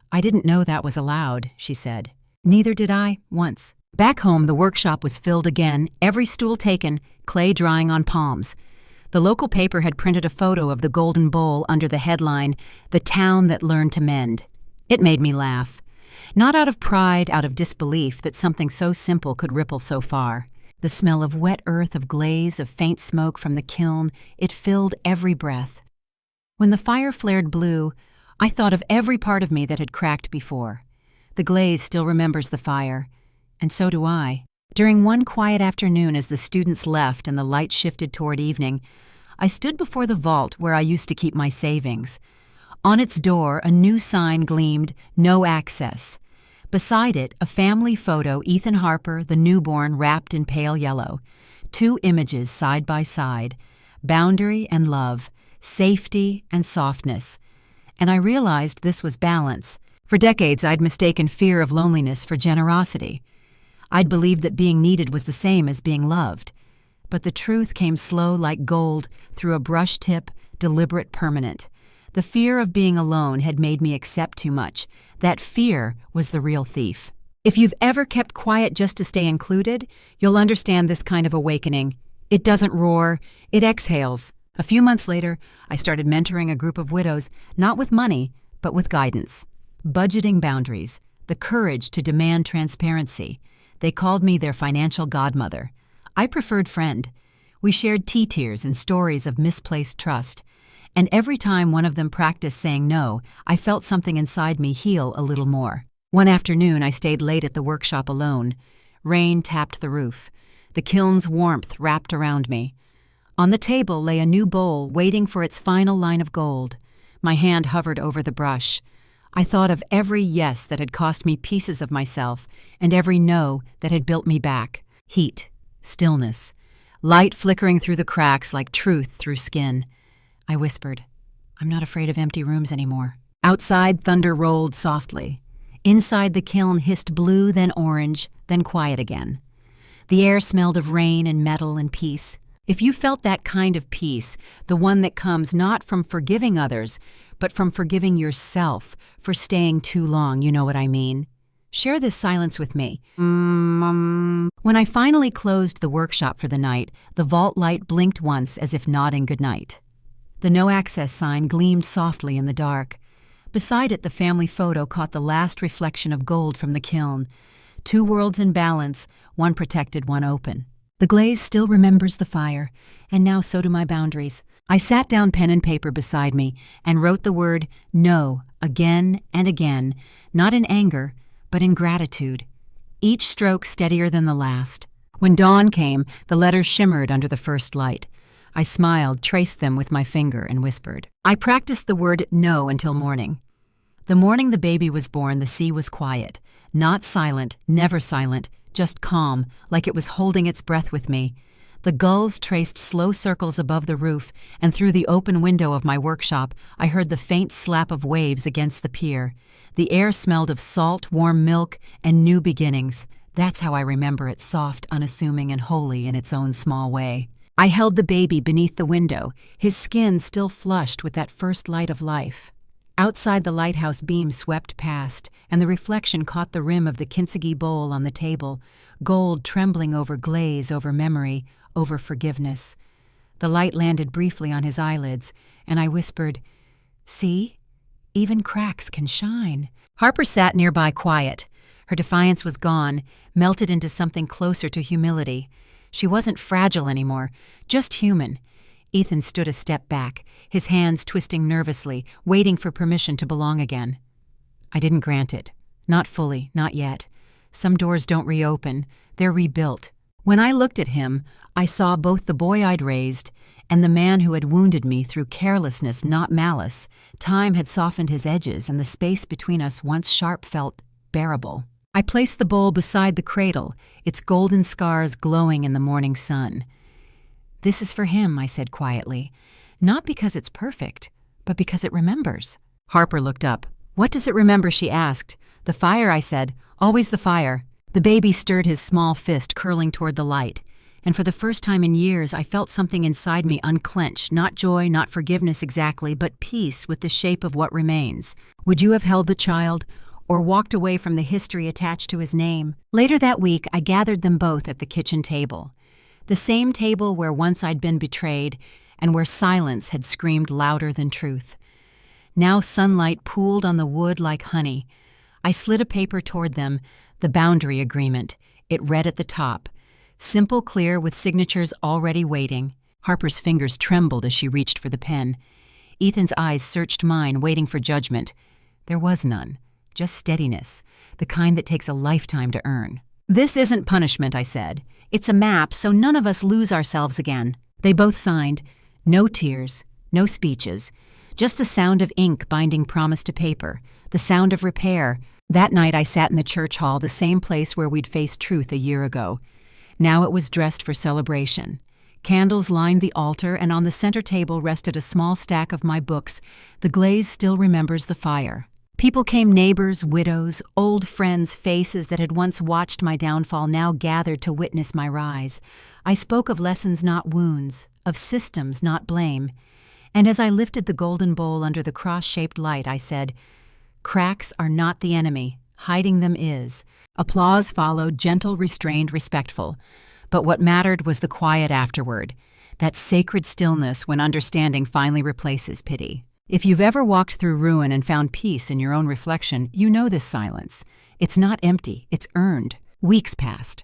"I didn't know that was allowed," she said. "Neither did I, once." Back home, the workshop was filled again, every stool taken, clay drying on palms. The local paper had printed a photo of the golden bowl under the headline, "The Town That Learned to Mend." It made me laugh. Not out of pride, out of disbelief that something so simple could ripple so far. The smell of wet earth, of glaze, of faint smoke from the kiln, it filled every breath. When the fire flared blue, I thought of every part of me that had cracked before. The glaze still remembers the fire. And so do I. During one quiet afternoon as the students left and the light shifted toward evening, I stood before the vault where I used to keep my savings. On its door, a new sign gleamed, "No access." Beside it, a family photo, Ethan Harper, the newborn, wrapped in pale yellow. 2 images side by side, boundary and love, safety and softness. And I realized this was balance. For decades, I'd mistaken fear of loneliness for generosity. I'd believed that being needed was the same as being loved. But the truth came slow like gold through a brush tip, deliberate, permanent. The fear of being alone had made me accept too much. That fear was the real thief. If you've ever kept quiet just to stay included, you'll understand this kind of awakening. It doesn't roar, it exhales. A few months later, I started mentoring a group of widows, not with money, but with guidance. Budgeting boundaries, the courage to demand transparency. They called me their financial godmother. I preferred friend. We shared tea tears and stories of misplaced trust. And every time one of them practiced saying no, I felt something inside me heal a little more. One afternoon, I stayed late at the workshop alone. Rain tapped the roof. The kiln's warmth wrapped around me. On the table lay a new bowl waiting for its final line of gold. My hand hovered over the brush. I thought of every yes that had cost me pieces of myself, and every no that had built me back. Heat, stillness, light flickering through the cracks like truth through skin. I whispered, "I'm not afraid of empty rooms anymore." Outside, thunder rolled softly. Inside, the kiln hissed blue, then orange, then quiet again. The air smelled of rain and metal and peace. If you felt that kind of peace, the one that comes not from forgiving others, but from forgiving yourself for staying too long, you know what I mean? Share this silence with me. When I finally closed the workshop for the night, the vault light blinked once as if nodding goodnight. The no access sign gleamed softly in the dark. Beside it, the family photo caught the last reflection of gold from the kiln. Two worlds in balance, one protected, one open. The glaze still remembers the fire, and now so do my boundaries. I sat down, pen and paper beside me, and wrote the word no again and again, not in anger, but in gratitude. Each stroke steadier than the last. When dawn came, the letters shimmered under the first light. I smiled, traced them with my finger, and whispered. I practiced the word no until morning. The morning the baby was born, the sea was quiet. Not silent, never silent, just calm, like it was holding its breath with me. The gulls traced slow circles above the roof, and through the open window of my workshop, I heard the faint slap of waves against the pier. The air smelled of salt, warm milk, and new beginnings. That's how I remember it, soft, unassuming, and holy in its own small way. I held the baby beneath the window, his skin still flushed with that first light of life. Outside, the lighthouse beam swept past, and the reflection caught the rim of the kintsugi bowl on the table, gold trembling over glaze, over memory, over forgiveness. The light landed briefly on his eyelids, and I whispered, "See? Even cracks can shine." Harper sat nearby, quiet. Her defiance was gone, melted into something closer to humility. She wasn't fragile anymore, just human. Ethan stood a step back, his hands twisting nervously, waiting for permission to belong again. I didn't grant it. Not fully, not yet. Some doors don't reopen, they're rebuilt. When I looked at him, I saw both the boy I'd raised and the man who had wounded me through carelessness, not malice. Time had softened his edges, and the space between us, once sharp, felt bearable. I placed the bowl beside the cradle, its golden scars glowing in the morning sun. "This is for him," I said quietly. "Not because it's perfect, but because it remembers." Harper looked up. "What does it remember?" she asked. "The fire," I said. "Always the fire." The baby stirred his small fist, curling toward the light. And for the first time in years, I felt something inside me unclench, not joy, not forgiveness exactly, but peace with the shape of what remains. Would you have held the child, or walked away from the history attached to his name? Later that week, I gathered them both at the kitchen table. The same table where once I'd been betrayed, and where silence had screamed louder than truth. Now sunlight pooled on the wood like honey. I slid a paper toward them, the boundary agreement. It read at the top, simple, clear, with signatures already waiting. Harper's fingers trembled as she reached for the pen. Ethan's eyes searched mine, waiting for judgment. There was none, just steadiness, the kind that takes a lifetime to earn. "This isn't punishment," I said. "It's a map, so none of us lose ourselves again." They both signed. No tears, no speeches, just the sound of ink binding promise to paper, the sound of repair. That night I sat in the church hall, the same place where we'd faced truth a year ago. Now it was dressed for celebration. Candles lined the altar, and on the center table rested a small stack of my books. The glaze still remembers the fire. People came, neighbors, widows, old friends, faces that had once watched my downfall now gathered to witness my rise. I spoke of lessons, not wounds, of systems, not blame. And as I lifted the golden bowl under the cross-shaped light, I said, "Cracks are not the enemy. Hiding them is." Applause followed, gentle, restrained, respectful. But what mattered was the quiet afterward, that sacred stillness when understanding finally replaces pity. If you've ever walked through ruin and found peace in your own reflection, you know this silence. It's not empty, it's earned. Weeks passed.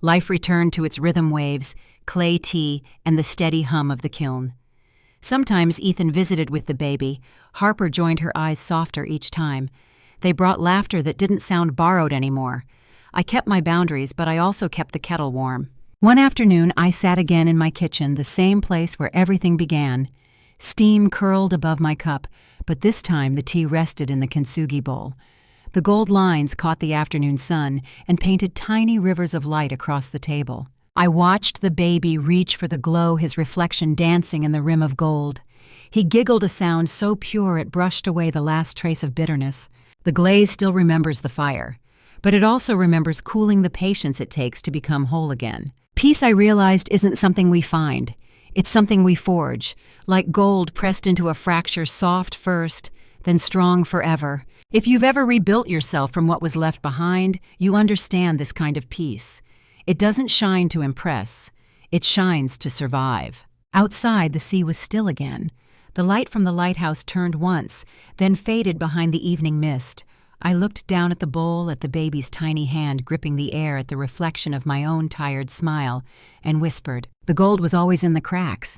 Life returned to its rhythm waves, clay tea, and the steady hum of the kiln. Sometimes Ethan visited with the baby. Harper joined, her eyes softer each time. They brought laughter that didn't sound borrowed anymore. I kept my boundaries, but I also kept the kettle warm. One afternoon, I sat again in my kitchen, the same place where everything began. Steam curled above my cup, but this time the tea rested in the kintsugi bowl. The gold lines caught the afternoon sun and painted tiny rivers of light across the table. I watched the baby reach for the glow, his reflection dancing in the rim of gold. He giggled a sound so pure it brushed away the last trace of bitterness. The glaze still remembers the fire, but it also remembers cooling the patience it takes to become whole again. Peace, I realized, isn't something we find. It's something we forge, like gold pressed into a fracture, soft first, then strong forever. If you've ever rebuilt yourself from what was left behind, you understand this kind of peace. It doesn't shine to impress. It shines to survive. Outside, the sea was still again. The light from the lighthouse turned once, then faded behind the evening mist. I looked down at the bowl, at the baby's tiny hand gripping the air, at the reflection of my own tired smile, and whispered. The gold was always in the cracks.